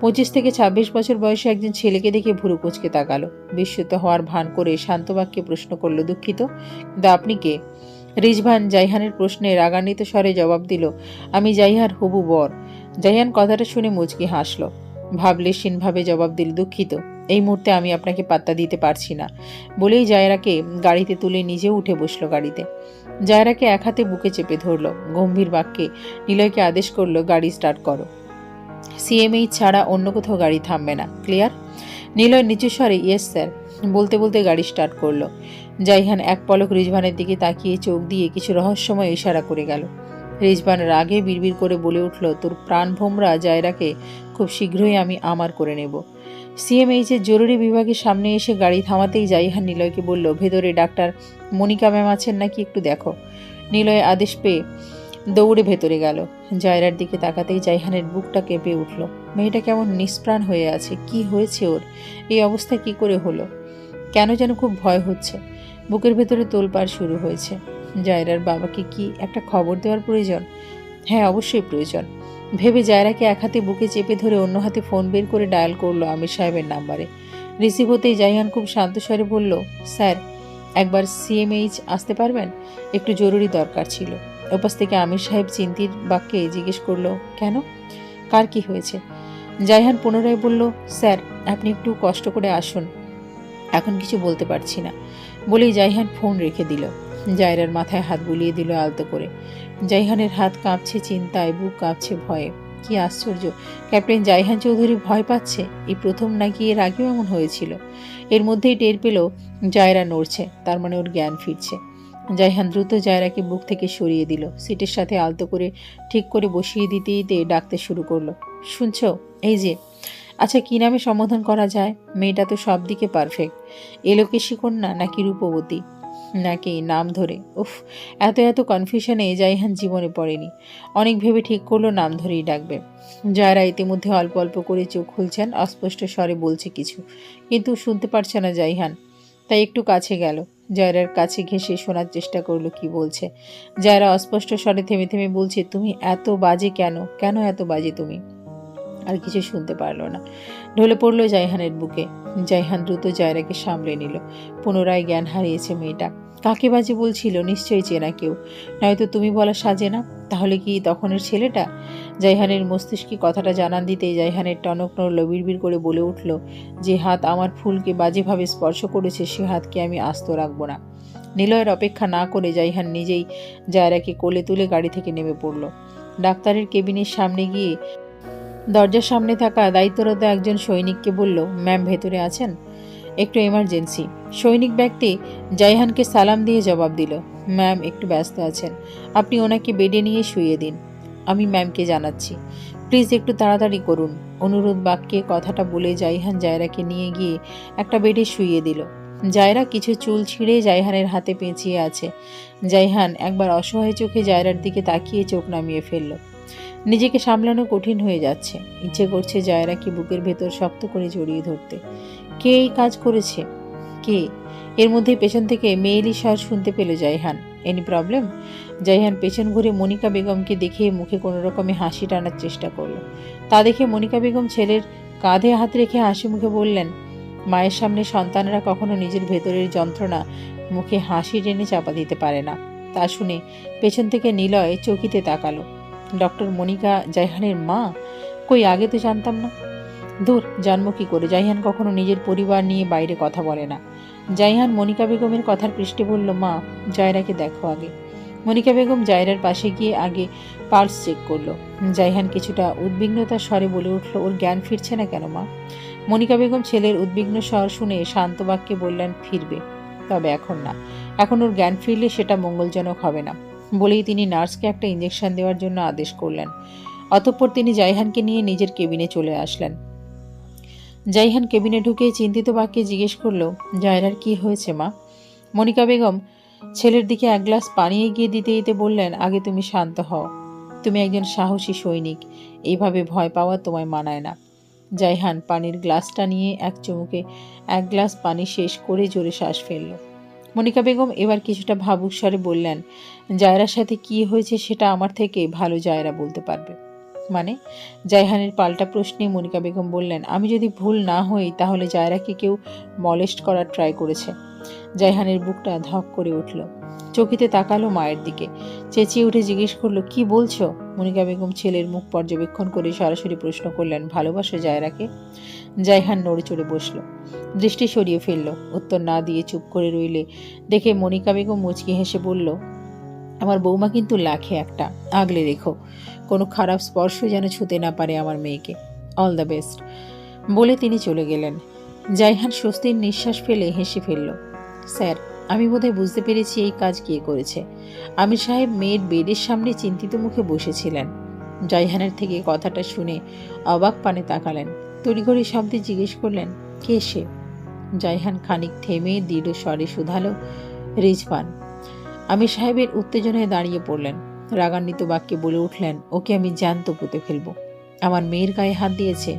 Speaker 1: 25 থেকে 26 বছর বয়সে একজন ছেলেকে দেখে ভুরু কুঁচকে তাকালো। বিস্মিত হওয়ার ভান করে শান্ত বাক্যে প্রশ্ন করল, দুঃখিত, কিন্তু আপনি কে? রিজভান জাইহানের প্রশ্নে রাগান্বিত স্বরে জবাব দিল, আমি জাইহার হবু বর। জাইহান কথাটা শুনে মুচকি হাসল। ভাবলেশীনভাবে জবাব দিল, দুঃখিত, এই মুহূর্তে আমি আপনাকে পাত্তা দিতে পারছি না। বলেই জায়রাকে গাড়িতে তুলে নিজেও উঠে বসলো গাড়িতে। জায়রাকে এক হাতে বুকে চেপে ধরল। গম্ভীর বাক্যে নিলয়কে আদেশ করলো, গাড়ি স্টার্ট করো। সিএমএইচ ছাড়া অন্য কোথাও গাড়ি থামবে না, ক্লিয়ার? নিলয় নিচু স্বরে ইয়েস স্যার বলতে বলতে গাড়ি স্টার্ট করলো। জাইহান এক পলক রিজভানের দিকে তাকিয়ে চোখ দিয়ে কিছু রহস্যময় ইশারা করে গেল। রিজভান রাগে বিড়বিড় করে বলে উঠল, তোর প্রাণ ভোমরা জায়রাকে খুব শীঘ্রই আমি আমার করে নেব। সিএমএইচের জরুরি বিভাগের সামনে এসে গাড়ি থামাতেই জাইহান নিলয়কে বলল, ভেতরে ডাক্তার মনিকা ম্যাম আছেন নাকি একটু দেখো। নিলয় আদেশ পেয়ে দৌড়ে ভেতরে গেল। জায়রার দিকে তাকাতেই জাইহানের বুকটা কেঁপে উঠল। মেয়েটা কেমন নিষ্প্রাণ হয়ে আছে, কি হয়েছে ওর? এই অবস্থা কি করে হলো? কেন যেন খুব ভয় হচ্ছে। বুকের ভেতরে তোলপাড় শুরু হয়েছে। জায়রার বাবাকে কি একটা খবর দেওয়ার প্রয়োজন? হ্যাঁ, অবশ্যই প্রয়োজন ভেবে জায়রাকে এক হাতে বুকে চেপে ধরে অন্য হাতে ফোন বের করে ডায়াল করলো আমির সাহেবের নাম্বারে। রিসিভ হতেই জাইহান খুব শান্ত স্বরে বলল, স্যার একবার সিএমএইচ আসতে পারবেন? একটু জরুরি দরকার ছিল। ওপাশ থেকে আমির সাহেব চিন্তিত বাক্যে জিজ্ঞেস করলো, কেন, কার কি হয়েছে? জাইহান পুনরায় বলল, স্যার আপনি একটু কষ্ট করে আসুন, এখন কিছু বলতে পারছি না। বলেই জাইহান ফোন রেখে দিল। জায়রার মাথায় হাত বুলিয়ে দিল আলতো করে। জাইহানের হাত কাঁপছে চিন্তায়, বুক কাঁপছে ভয়ে। কি আশ্চর্য, ক্যাপ্টেন জাইহান চৌধুরী ভয় পাচ্ছে? এই প্রথম নাকি এর আগেও এমন হয়েছিল? এর মধ্যেই টের পেল জায়রা নড়ছে, তার মানে ওর জ্ঞান ফিরছে। জাইহান দ্রুত জায়রাকে বুক থেকে সরিয়ে দিল। সিটের সাথে আলতো করে ঠিক করে বসিয়ে দিতে দিতে ডাকতে শুরু করলো, শুনছ, এই যে, আচ্ছা কি নামে সম্বোধন করা যায়? মেয়েটা তো সব দিকে পারফেক্ট। এলোকেশী কন্যা নাকি রূপবতী নাকি নাম ধরে? উফ, এত এত কনফিউশনে জাইহান জীবনে পড়েনি। অনেক ভেবে ঠিক করলো নাম ধরেই ডাকবে। জায়রা ইতিমধ্যে অল্প অল্প করে চোখ খুলছেন, অস্পষ্ট স্বরে বলছে কিছু, কিন্তু শুনতে পারছে না জাইহান। তাই একটু কাছে গেল, জায়রার কাছে ঘেঁষে শোনার চেষ্টা করলো কি বলছে। জায়রা অস্পষ্ট স্বরে থেমে থেমে বলছে, তুমি এত বাজে কেন, কেন এত বাজে তুমি? আর কিছু শুনতে পারল না। ঢলে পড়ল জাইহানের বুকে। জাইহান দ্রুত জায়রাকে সামলে নিল। পুনরায় জ্ঞান হারিয়েছে মেয়েটা। কাকে বাজে বলছিল? নিশ্চয়ই চেনা কেউ, নয়তো তুমি বলা সাজে না। তাহলে কি তখনের ছেলেটা? জাইহানের মস্তিষ্কে কথাটা জানান দিতেই জাইহানের টনক নড়ল, বিড়বিড় করে বলে উঠল, যে হাত আমার ফুলকে বাজেভাবে স্পর্শ করেছে সে হাতকে আমি আস্ত রাখবো না। নিলয়ের অপেক্ষা না করে জাইহান নিজেই জায়রাকে কোলে তুলে গাড়ি থেকে নেমে পড়ল। ডাক্তারের কেবিনের সামনে গিয়ে দরজার সামনে থাকা দায়িত্বরত একজন সৈনিককে বলল, ম্যাম ভেতরে আছেন? একটু এমার্জেন্সি। সৈনিক ব্যক্তি জাইহানকে সালাম দিয়ে জবাব দিল, ম্যাম একটু ব্যস্ত আছেন, আপনি ওনাকে বেডে নিয়ে শুইয়ে দিন, আমি ম্যামকে জানাচ্ছি, প্লিজ একটু তাড়াতাড়ি করুন। অনুরোধ বাক্যে কথাটা বলে জাইহান জায়রাকে নিয়ে গিয়ে একটা বেডে শুইয়ে দিল। জায়রা কিছু চুল ছিঁড়ে জাইহানের হাতে পেঁচিয়ে আছে। জাইহান একবার অসহায় চোখে জায়রার দিকে তাকিয়ে চোখ নামিয়ে ফেলল। নিজেকে সামলানো কঠিন হয়ে যাচ্ছে। ইচ্ছে করছে জায়রাকে বুকের ভেতর শক্ত করে জড়িয়ে ধরতে। কে এই কাজ করেছে? কে? এর মধ্যে পেছন থেকে মেয়েলি স্বর শুনতে পেল জাইহান। Any problem? জাইহান পেছন ঘুরে মনিকা বেগমকে দেখে মুখে কোনো রকমে হাসি টানার চেষ্টা করলো। তা দেখে মনিকা বেগম ছেলের কাঁধে হাত রেখে হাসি মুখে বললেন, মায়ের সামনে সন্তানরা কখনো নিজের ভেতরের যন্ত্রণা মুখে হাসি টেনে চাপা দিতে পারে না। তা শুনে পেছন থেকে নিলয় চকিতে তাকালো। ডক্টর মনিকা জাইহানের মা? কই, আগে তো জানতাম না। দূর, জন্ম কি করে? জাইহান কখনো নিজের পরিবার নিয়ে বাইরে কথা বলে না। জাইহান মনিকা বেগমের কথার পৃষ্ঠে বলল, মা, জায়রাকে দেখো আগে। মনিকা বেগম জায়রার পাশে গিয়ে আগে পালস চেক করলো। জাইহান কিছুটা উদ্বিগ্নতার স্বরে বলে উঠল, ওর জ্ঞান ফিরছে না কেন মা? মনিকা বেগম ছেলের উদ্বিগ্ন স্বর শুনে শান্ত বাক্যে বললেন, ফিরবে, তবে এখন না। এখন ওর জ্ঞান ফিরলে সেটা মঙ্গলজনক হবে না। বলেই তিনি নার্সকে একটা ইঞ্জেকশন দেওয়ার জন্য আদেশ করলেন। অতঃপর তিনি জাইহানকে নিয়ে নিজের কেবিনে চলে আসলেন। জাইহান কেবিনে ঢুকে চিন্তিত বাক্যে জিজ্ঞেস করল, জায়রার কি হয়েছে মা? মনিকা বেগম ছেলের দিকে এক গ্লাস পানি এগিয়ে দিতে দিতে বললেন, আগে তুমি শান্ত হও। তুমি একজন সাহসী সৈনিক, এইভাবে ভয় পাওয়া তোমায় মানায় না। জাইহান পানির গ্লাসটা নিয়ে এক চুমুকে এক গ্লাস পানি শেষ করে জোরে শ্বাস ফেলল। মনিকা বেগম এবার কিছুটা ভাবুক স্বরে বললেন, জায়রার সাথে কি হয়েছে সেটা আমার থেকে ভালো জায়রা বলতে পারবে। মানে? জাইহানের পাল্টা প্রশ্নে মনিকা বেগম বললেন, আমি যদি ভুল না হই তাহলে জায়রাকে কেউ মলেস্ট করার ট্রাই করেছে। জাইহানের বুকটা ধক করে উঠল। চকিতে তাকালো মায়ের দিকে। চেঁচিয়ে উঠে জিজ্ঞেস করলো, কি বলছো? মনিকা বেগম ছেলের মুখ পর্যবেক্ষণ করে সরাসরি প্রশ্ন করলেন, ভালোবাসো জায়রাকে? জাইহান নড়ে চড়ে বসল, দৃষ্টি সরিয়ে ফেলল। উত্তর না দিয়ে চুপ করে রইলে দেখে মনিকা বেগম মুচকি হেসে বলল, আমার বৌমা কিন্তু লাখে একটা, আগলে রেখো। কোনো খারাপ স্পর্শ যেন ছুতে না পারে আমার মেয়েকে। অল দ্য বেস্ট বলে তিনি চলে গেলেন। জাইহান স্বস্তির নিঃশ্বাস ফেলে হেসে ফেলল। স্যার, আমি বোধহয় বুঝতে পেরেছি এই কাজ কে করেছে। আমির সাহেব মেয়ের বেডের সামনে চিন্তিত মুখে বসেছিলেন। জাইহানের থেকে কথাটা শুনে অবাক পানে তাকালেন। তড়িঘড়ি শব্দে জিজ্ঞেস করলেন, কে সে? জাইহান খানিক থেমে দৃঢ় স্বরে শুধালো, রিজভান। আমির সাহেবের উত্তেজনায় দাঁড়িয়ে পড়লেন। রাগান্বিত বাক্যে বলে উঠলেন, ওকে আমি জ্যান্ত পুঁতে ফেলবো। আমার মেয়ের গায়ে হাত দিয়েছে,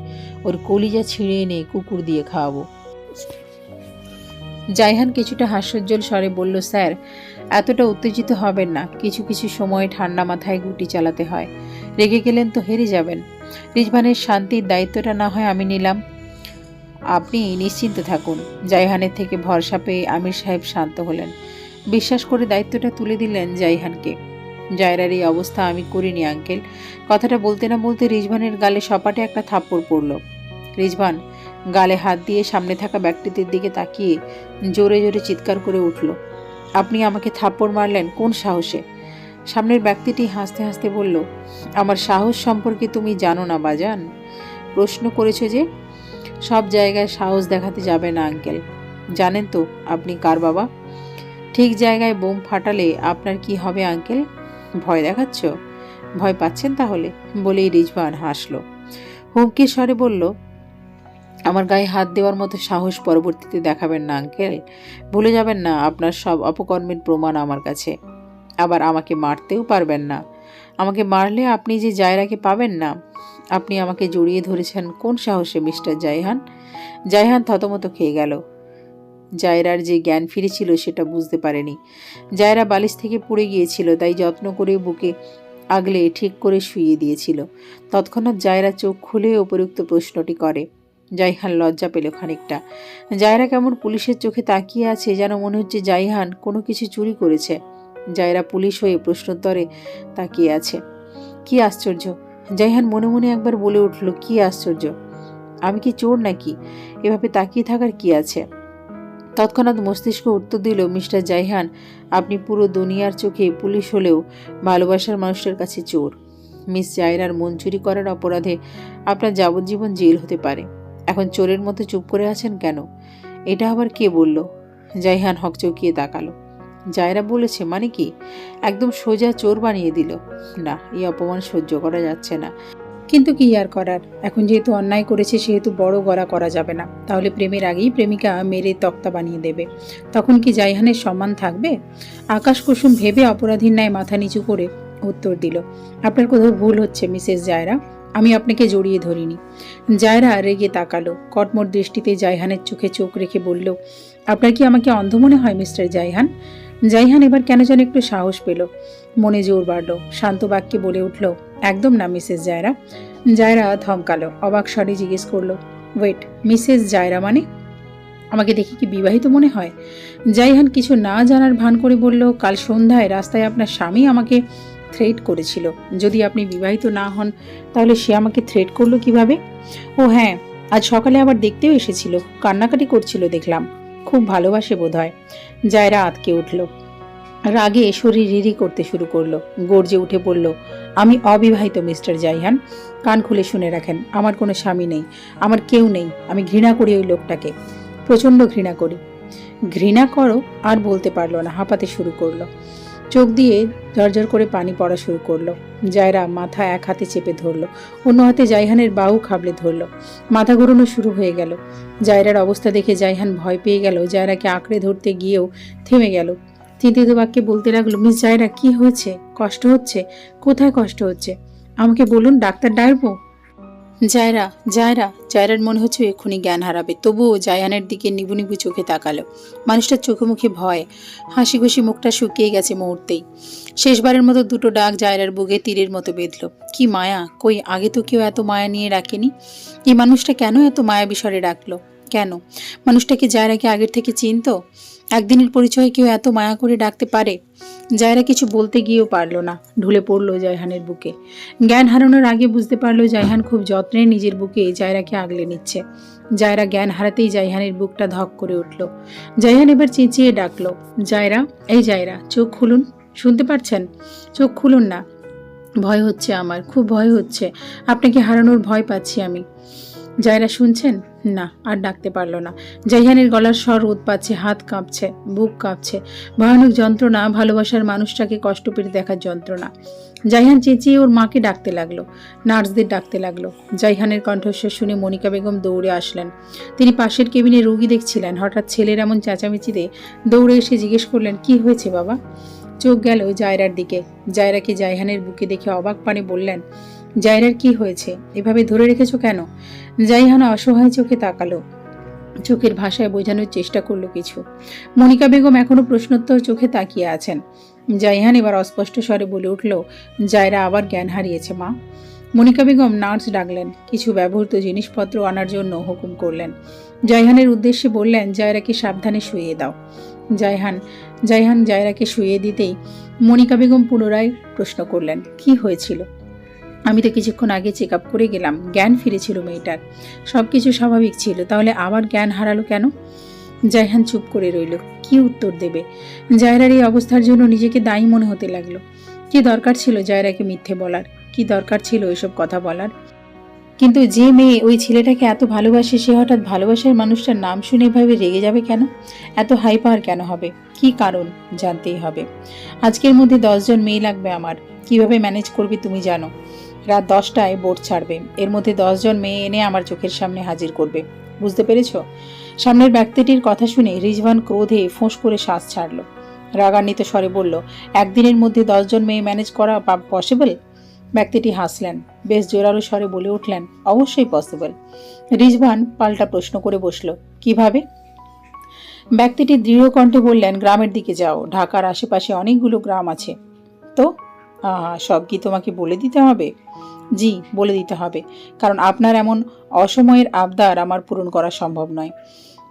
Speaker 1: ওর কলিজা ছিঁড়ে এনে কুকুর দিয়ে খাওয়াবো। জাইহান কিছুটা হাস্যোজ্জ্বল স্বরে বলল, স্যার, এতটা উত্তেজিত হবেন না। কিছু কিছু সময় ঠান্ডা মাথায় গুটি চালাতে হয়। রেগে গেলেন তো হেরে যাবেন। রিজভানের শান্তির দায়িত্বটা না হয় আমি নিলাম। আপনি নিশ্চিন্ত থাকুন। জাইহানের থেকে ভরসা পেয়ে আমির সাহেব শান্ত হলেন। বিশ্বাস করে দায়িত্বটা তুলে দিলেন জাইহানকে। জায়রার এই অবস্থা আমি করিনি আঙ্কেল। কথাটা বলতে না বলতে রিজভানের গালে সপাটে একটা থাপ্পড় পড়ল। রিজভান গালে হাত দিয়ে সামনে থাকা ব্যক্তিটির দিকে তাকিয়ে জোরে জোরে চিৎকার করে উঠল, আপনি আমাকে থাপ্পড় মারলেন কোন সাহসে? সামনের ব্যক্তিটি হাসতে হাসতে বলল, আমার সাহস সম্পর্কে তুমি জানো না বাজান? প্রশ্ন করেছ যে? সব জায়গায় সাহস দেখাতে যাবে না আঙ্কেল। জানেন তো আপনি কার বাবা? ঠিক জায়গায় বোম ফাটালে আপনার কি হবে আঙ্কেল? ভয় দেখাচ্ছ? ভয় পাচ্ছেন তাহলে? বলেই রিজভান হাসল। হুমকির স্বরে বলল, আমার গায়ে হাত দেওয়ার মতো সাহস পরবর্তীতে দেখাবেন না আঙ্কেল। ভুলে যাবেন না আপনার সব অপকর্মের প্রমাণ আমার কাছে। আবার আমাকে মারতেও পারবেন না। আমাকে মারলে আপনি যে জায়রাকে পাবেন না। আপনি আমাকে জড়িয়ে ধরেছেন কোন সাহসে মিস্টার জাইহান? জাইহান থতমত খেয়ে গেল। জায়রার যে জ্ঞান ফিরেছিল সেটা বুঝতে পারেনি। জায়রা বালিশ থেকে পড়ে গিয়েছিল, তাই যত্ন করে বুকে আগলে ঠিক করে শুইয়ে দিয়েছিল। তৎক্ষণাৎ জায়রা চোখ খুলে উপরুক্ত প্রশ্নটি করে। জাইহান লজ্জা পেল খানিকটা। জায়রা কেমন পুলিশের চোখে তাকিয়ে আছে, যেন মনে হচ্ছে জাইহান কোনো কিছু চুরি করেছে। জায়রা পুলিশ হয়ে প্রশ্নোত্তরে তাকিয়ে আছে। কি আশ্চর্য! জাইহান মনে মনে একবার বলে উঠল, কি আশ্চর্য! আমি কি চোর নাকি? এভাবে তাকিয়ে থাকার কি আছে? তৎক্ষণাৎ মস্তিষ্ক উত্তর দিল, মিস্টার জাইহান, আপনি পুরো দুনিয়ার চোখে পুলিশ হলেও ভালোবাসার মানুষটার কাছে চোর। মিস জায়রার মন চুরি করার অপরাধে আপনার যাবজ্জীবন জেল হতে পারে। এখন চোরের মতো চুপ করে আছেন কেন? এটা আবার কে বলল? জাইহান হকচকিয়ে তাকালো। জায়রা বলেছে মানে কি? একদম সোজা চোর বানিয়ে দিল। না, এই অপমান সহ্য করা যাচ্ছে না। কিন্তু কি আর করার, এখন যেহেতু অন্যায় করেছে সেহেতু বড় গলা করা যাবে না। তাহলে প্রেমের আগেই প্রেমিকা মেরে তক্তা বানিয়ে দেবে। তখন কি জাইহানের সম্মান থাকবে? আকাশ কুসুম ভেবে অপরাধীর ন্যায় মাথা নিচু করে উত্তর দিল, আপনার কোথাও ভুল হচ্ছে মিসেস জায়রা, আমি আপনাকে জড়িয়ে ধরিনি। জায়রা রেগে তাকালো, কটমট দৃষ্টিতে জাইহানের চোখে চোখ রেখে বলল, আপনার কি আমাকে অন্ধ মনে হয় মিস্টার জাইহান? জাইহান এবার কেন যেন একটু সাহস পেল, মনে জোর বাড়ল, শান্ত বাক্যে বলে উঠল, একদম না মিসেস জায়রা। জায়রা থমকালো, অবাক স্বরে জিজ্ঞেস করলো, ওয়েট, মিসেস জায়রা মানে? আমাকে দেখে কি বিবাহিত মনে হয়? জাইহান কিছু না জানার ভান করে বলল, কাল সন্ধ্যায় রাস্তায় আপনার স্বামী আমাকে থ্রেট করেছিল। যদি আপনি বিবাহিত না হন তাহলে সে আমাকে থ্রেট করলো কিভাবে? ও হ্যাঁ, আজ সকালে আবার দেখতেও এসেছিল, কান্নাকাটি করছিল দেখলাম, খুব ভালোবাসে বোধহয়। জায়রা আঁতকে উঠল, রাগে শরীর রিরি করতে শুরু করলো, গর্জে উঠে বলল, আমি অবিবাহিত মিস্টার জাইহান, কান খুলে শুনে রাখেন, আমার কোনো স্বামী নেই, আমার কেউ নেই, আমি ঘৃণা করি ওই লোকটাকে, প্রচণ্ড ঘৃণা করি। ঘৃণা করো? আর বলতে পারলো না, হাঁপাতে শুরু করলো, চোখ দিয়ে ঝরঝর করে পানি পড়া শুরু করলো। জায়রা মাথা এক হাতে চেপে ধরলো, অন্য হাতে জাইহানের বাহু খাবলে ধরলো, মাথা ঘোরানো শুরু হয়ে গেল। জায়রার অবস্থা দেখে জাইহান ভয় পেয়ে গেল, জায়রাকে আঁকড়ে ধরতে গিয়েও থেমে গেল। চিন্তিত বাক্যে বলতে লাগলো, মিস জায়রা, কি হয়েছে? কষ্ট হচ্ছে? কোথায় কষ্ট হচ্ছে? আমাকে বলুন, ডাক্তার ডাকবো? জায়রা, জায়রা। জায়রার মনে হচ্ছে এক্ষুনি জ্ঞান হারাবে, তবুও জায়ানের দিকে নিবু নিবু চোখে তাকালো। মানুষটার চোখে মুখে ভয়, হাসি খুশি মুখটা শুকিয়ে গেছে মুহূর্তেই। শেষবারের মতো দুটো ডাক জায়রার বুকে তীরের মতো বেঁধল। কি মায়া! কই আগে তো কেউ এত মায়া নিয়ে রাখেনি। এই মানুষটা কেন এত মায়া বিষরে ডাকলো? কেন? মানুষটাকে জায়রাকে আগের থেকে চিনতো? একদিনের পরিচয়ে কেউ এত মায়া করে ডাকতে পারে? জায়রা কিছু বলতে গিয়েও পারল না, ঢুলে পড়লো জায়হানের বুকে। জ্ঞান হারানোর আগে বুঝতে পারলো জায়হান খুব যত্নে নিজের বুকে জায়রাকে আগলে নিচ্ছে। জায়রা জ্ঞান হারাতেই জায়হানের বুকটা ধক করে উঠল। জায়হান এবার চেঁচিয়ে ডাকলো, জায়রা, এই জায়রা, চোখ খুলুন, শুনতে পাচ্ছেন? চোখ খুলুন না, ভয় হচ্ছে আমার, খুব ভয় হচ্ছে, আপনাকে হারানোর ভয় পাচ্ছি আমি। জায়রা শুনছেন? না, আর ডাকতে পারল না। জাইহানের গলার স্বর রোদ পাচ্ছে, হাত কাঁপছে, বুক কাঁপছে, ভয়ানক যন্ত্রণা, ভালোবাসার মানুষটাকে কষ্ট পেতে দেখার যন্ত্রণা। জাইহান চেঁচিয়ে ওর মাকে ডাকতে লাগলো, নার্সদের ডাকতে লাগলো। জাইহানের কণ্ঠস্বর শুনে মনিকা বেগম দৌড়ে আসলেন। তিনি পাশের কেবিনে রোগী দেখছিলেন। হঠাৎ ছেলের এমন চেঁচামেচিতে দৌড়ে এসে জিজ্ঞেস করলেন, কি হয়েছে বাবা? চোখ গেল জায়রার দিকে। জায়রাকে জাইহানের বুকে দেখে অবাক পানে বললেন, জায়রার কি হয়েছে? এভাবে ধরে রেখেছো কেন? জাইহান অসহায় চোখে তাকালো, চোখের ভাষায় বোঝানোর চেষ্টা করলো কিছু। মনিকা বেগম এখনো প্রশ্নোত্তর চোখে তাকিয়ে আছেন। জাইহান এবার অস্পষ্ট স্বরে বলে উঠল, জায়রা আবার জ্ঞান হারিয়েছে মা। মনিকা বেগম নার্স ডাকলেন, কিছু ব্যবহৃত জিনিসপত্র আনার জন্য হুকুম করলেন। জাইহানের উদ্দেশ্যে বললেন, জায়রাকে সাবধানে শুইয়ে দাও। জাইহান জায়রাকে শুইয়ে দিতেই মনিকা বেগম পুনরায় প্রশ্ন করলেন, কি হয়েছিল? আমি তো কিছুক্ষণ আগে চেক আপ করে গেলাম, জ্ঞান ফিরেছিল মেয়েটার, সবকিছু স্বাভাবিক ছিল, তাহলে আবার জ্ঞান হারালো কেন? জাইহান চুপ করে রইল, কি উত্তর দেবে? জায়রার এই অবস্থার জন্য নিজেকে দায়ী মনে হতে লাগলো। কি দরকার ছিল জায়রাকে মিথ্যে বলার? কি দরকার ছিল এসব কথা বলার? কিন্তু যে মেয়ে ওই ছেলেটাকে এত ভালোবাসে, সে হঠাৎ ভালোবাসার মানুষটার নাম শুনে এভাবে রেগে যাবে কেন? এত হাইপার কেন হবে? কি কারণ? জানতেই হবে। আজকের মধ্যে 10 জন মেয়ে লাগবে আমার। কিভাবে ম্যানেজ করবে তুমি জানো। রাত 10টায় বোট ছাড়বে, এর মধ্যে 10 জন মেয়ে এনে আমার চোখের সামনে হাজির করবে, বুঝতে পেরেছ? সামনের ব্যক্তিটির কথা শুনে রিজওয়ান ক্রোধে ফোঁস করে শ্বাস ছাড়ল। রাগান্বিত স্বরে বলল, একদিনের মধ্যে 10 জন মেয়ে ম্যানেজ করা পসিবল? ব্যক্তিটি হাসলেন, বেশ জোরালো স্বরে বলে উঠলেন, অবশ্যই পসিবল। রিজওয়ান পাল্টা প্রশ্ন করে বসল, কিভাবে? ব্যক্তিটি দৃঢ় কণ্ঠে বললেন, গ্রামের দিকে যাও, ঢাকার আশেপাশে অনেকগুলো গ্রাম আছে। তো সব কি তোমাকে বলে দিতে হবে? জি, বলে দিতে হবে, কারণ আপনার এমন অসময়ের আবদার আমার পূরণ করা সম্ভব নয়।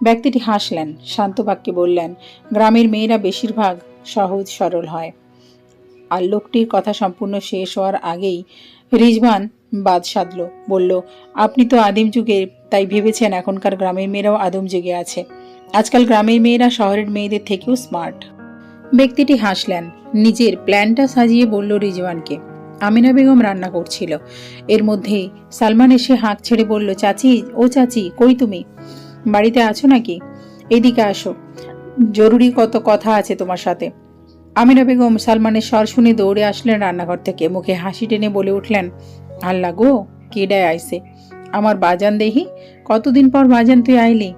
Speaker 1: ব্যক্তিটি হাসলেন, শান্ত বাক্যে বললেন, গ্রামের মেয়েরা বেশিরভাগ সহজ সরল হয়। আর লোকটির কথা সম্পূর্ণ শেষ হওয়ার আগেই রিজওয়ান বাদ সাধল, বলল, আপনি তো আদিম যুগের, তাই ভেবেছেন এখনকার গ্রামের মেয়েরাও আদিম যুগে আছে। আজকাল গ্রামের মেয়েরা শহরের মেয়েদের থেকেও স্মার্ট। ব্যক্তিটি হাসলেন, নিজের প্ল্যানটা সাজিয়ে বলল রিজওয়ানকে, আমিনা বেগম রান্না করছিল। এর মধ্যেই সালমান এসে হাঁক ছেড়ে বলল, চাচি, ও চাচি, কই তুমি? বাড়িতে আছো নাকি? এদিকে আসো, জরুরি কত কথা আছে তোমার সাথে। আমিনা বেগম সালমানের স্বর শুনে দৌড়ে আসলেন রান্নাঘর থেকে, মুখে হাসি টেনে বলে উঠলেন, আল্লাহ গো, কেডায় আইছে আমার বাজান দেহি, কতদিন পর বাজান তুই আইলি।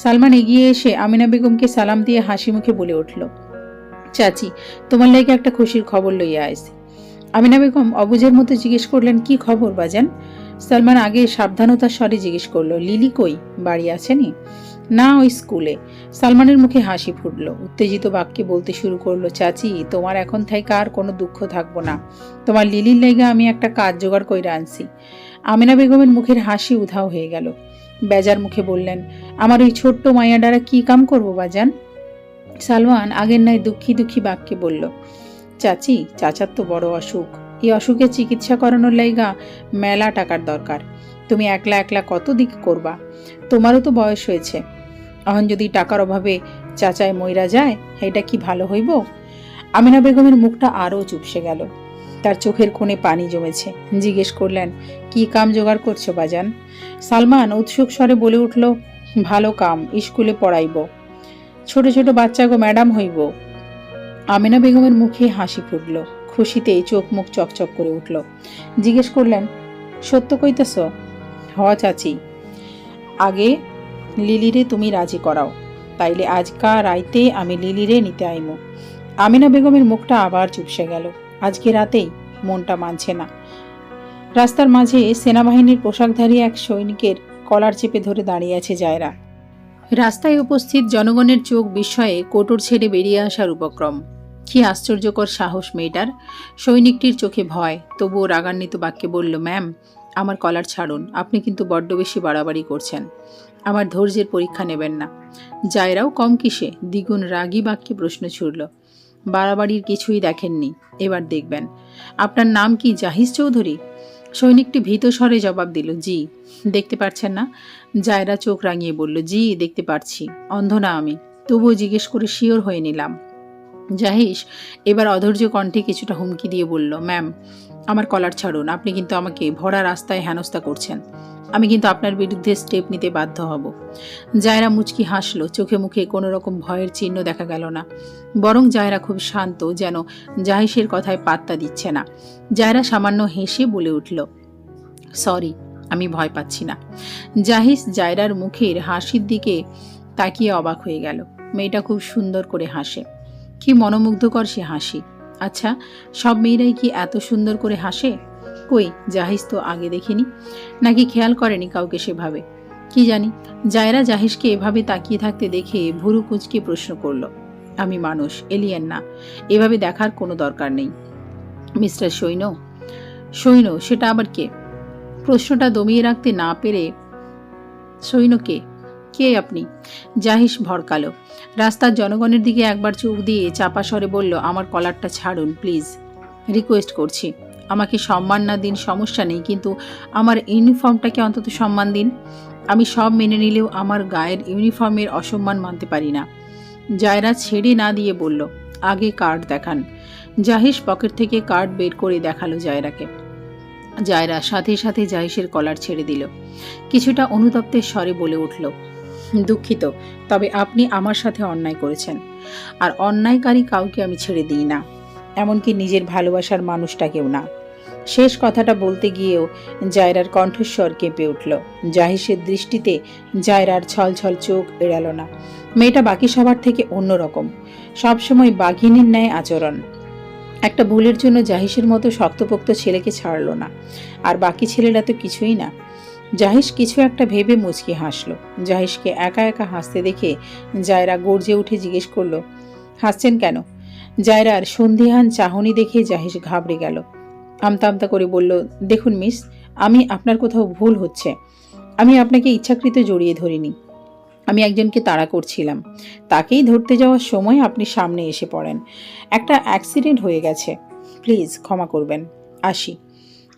Speaker 1: সালমান এগিয়ে এসে আমিনা বেগমকে সালাম দিয়ে হাসি মুখে বলে উঠল, চাচি, তোমার লাগে একটা খুশির খবর লইয়া আইছি। আমিনা বেগম অবুঝের মতো জিজ্ঞেস করলেন, কি খবর বাজান? সালমান আগে সাবধানতার স্বরে জিজ্ঞেস করলো, লিলি কই, বাড়ি আসেনি? না, ওই স্কুলে। সালমানের মুখে হাসি ফুটলো, উত্তেজিত বাক্যে বলতে শুরু করলো, চাচি, তোমার এখন থেকে আর কোনো দুঃখ থাকবো না। তোমার লিলির লাইগা আমি একটা কাজ জোগাড় কইরা আনছি। আমিনা বেগমের মুখের হাসি উধাও হয়ে গেল। বেজার মুখে বললেন, আমার ওই ছোট্ট মাইয়া দ্বারা কি কাম করবো বাজান? সালমান আগের নাই দুঃখী দুঃখী বাক্যে বলল, চাচি, চাচার তো বড় অসুখ। এই অসুখের চিকিৎসা করানোর লাইগা মেলা টাকার দরকার। তুমি একলা একলা কত দিক করবা? তোমারও তো বয়স হয়েছে। এখন যদি টাকার অভাবে চাচায় মইরা যায়, এটা কি ভালো হইব? আমিনা বেগমের মুখটা আরও চুপসে গেল। তার চোখের কোণে পানি জমেছে। জিজ্ঞেস করলেন, কি কাম জোগাড় করছো বাজান? সালমান উৎসুক স্বরে বলে উঠল, ভালো কাম, স্কুলে পড়াইব, ছোট ছোট বাচ্চাগো ম্যাডাম হইব। আমিনা বেগমের মুখে হাসি ফুটল, খুশিতে চোখ মুখ চকচক করে উঠল। জিজ্ঞেস করলেন, সত্য কইতেছ? হ চাচি, আগে লিলিরে তুমি রাজি করাও, তাইলে আজকা রাইতে আমি লিলিরে নিতে আইমু। আমিনা বেগমের মুখটা আবার চুপসে গেল। আজকে রাতেই? মনটা মানছে না। রাস্তার মাঝে সেনাবাহিনীর পোশাকধারী এক সৈনিকের কলার চেপে ধরে দাঁড়িয়ে আছে জায়রা। রাস্তায় উপস্থিত জনগণের চোখ বিস্ময়ে কোটর ছেড়ে বেরিয়ে আসার উপক্রম। কি আশ্চর্যকর সাহস মেয়েটার! সৈনিকটির চোখে ভয়, তবুও রাগান্বিত বাক্যে বলল, ম্যাম, আমার কলার ছাড়ুন, আপনি কিন্তু বড্ড বেশি বাড়াবাড়ি করছেন। আমার ধৈর্যের পরীক্ষা নেবেন না। জায়রাও কম কিসে দ্বিগুণ রাগী বাক্যে প্রশ্ন ছুড়ল, বাড়াবাড়ির কিছুই দেখেননি, এবার দেখবেন। আপনার নাম কি জাহিদ চৌধুরী? সৈনিকটি ভীত স্বরে জবাব দিল, জি। দেখতে পাচ্ছেন না? জায়রা চোখ রাঙিয়ে বলল, জি দেখতে পারছি, অন্ধ না আমি। তবুও জিজ্ঞেস করে শিওর হয়ে নিলাম। জাহিস এবার অধৈর্য কণ্ঠে কিছুটা হুমকি দিয়ে বলল, ম্যাম, আমার কলার ছাড়ুন, আপনি কিন্তু আমাকে ভরা রাস্তায় হেনস্থা করছেন। আমি কিন্তু আপনার বিরুদ্ধে স্টেপ নিতে বাধ্য হব। জায়রা মুচকি হাসলো, চোখে মুখে কোনো রকম ভয়ের চিহ্ন দেখা গেল না। বরং জায়রা খুব শান্ত, যেন জাহিসের কথায় পাত্তা দিচ্ছে না। জায়রা সামান্য হেসে বলে উঠল, সরি, আমি ভয় পাচ্ছি না। জাহিস জায়রার মুখের হাসির দিকে তাকিয়ে অবাক হয়ে গেল। মেয়েটা খুব সুন্দর করে হাসে। কি মনোমুগ্ধকর সে হাসি! আচ্ছা, সব মেয়েরাই কি এত সুন্দর করে হাসে? কই, জাহিস তো আগে দেখিনি, নাকি খেয়াল করেনি কাউকে সেভাবে, কি জানি। জায়রা জাহিসকে এভাবে তাকিয়ে থাকতে দেখে ভুরু কুঁচকে প্রশ্ন করল, আমি মানুষ, এলিয়েন না, এভাবে দেখার কোনো দরকার নেই। মিস্টার সৈন্য? সৈন্য? সেটা আবার কে? প্রশ্নটা দমিয়ে রাখতে না পেরে, সৈন্য কে? কে আপনি? জাহিস ভরকালো। রাস্তার জনগণের দিকে একবার চোখ দিয়ে চাপা স্বরে বলল, আমার কলারটা ছাড়ুন প্লিজ, রিকোয়েস্ট করছি। আমাকে সম্মান না দিন সমস্যা নেই, কিন্তু আমার ইউনিফর্মটাকে অন্তত সম্মান দিন। আমি সব মেনে নিলেও আমার গায়ের ইউনিফর্মের অসম্মান মানতে পারি না। জায়রা ছেড়ে না দিয়ে বলল, আগে কার্ড দেখান। জাহিস পকেট থেকে কার্ড বের করে দেখালো জায়রাকে। জায়রা সাথে সাথে জাহিসের কলার ছেড়ে দিল। কিছুটা অনুতপ্তের স্বরে বলে উঠল, দুঃখিত, তবে আপনি আমার সাথে অন্যায় করেছেন, আর অন্যায়কারী কাউকে আমি ছেড়ে দিই না, এমনকি নিজের ভালোবাসার মানুষটাকেও না। শেষ কথাটা বলতে গিয়েও জায়রার কণ্ঠস্বর কেঁপে উঠল। জাহিসের দৃষ্টিতে জায়রার ছলছল চোখ এড়াল না। মেয়েটা বাকি সবার থেকে অন্যরকম, সবসময় বাঘিনীর ন্যায় আচরণ। একটা ভুলের জন্য জাহিসের মতো শক্তপোক্ত ছেলেকে ছাড়ল না, আর বাকি ছেলেরা তো কিছুই না। জাহিস কিছু একটা ভেবে মুচকি হাসল। জাহিসকে একা একা হাসতে দেখে জায়রা গর্জে উঠে জিজ্ঞেস করলো, হাসছেন কেন? জায়রার সন্ধিহান চাহনি দেখে জাহিস ঘাবড়ে গেল। আমতা আমতা করে বলল, দেখুন মিস, আমি আপনার কোথাও ভুল হচ্ছে। আমি আপনাকে ইচ্ছাকৃত জড়িয়ে ধরিনি। আমি একজনকে তাড়া করছিলাম, তাকেই ধরতে যাওয়ার সময় আপনি সামনে এসে পড়েন। একটা অ্যাক্সিডেন্ট হয়ে গেছে, প্লিজ ক্ষমা করবেন, আসি।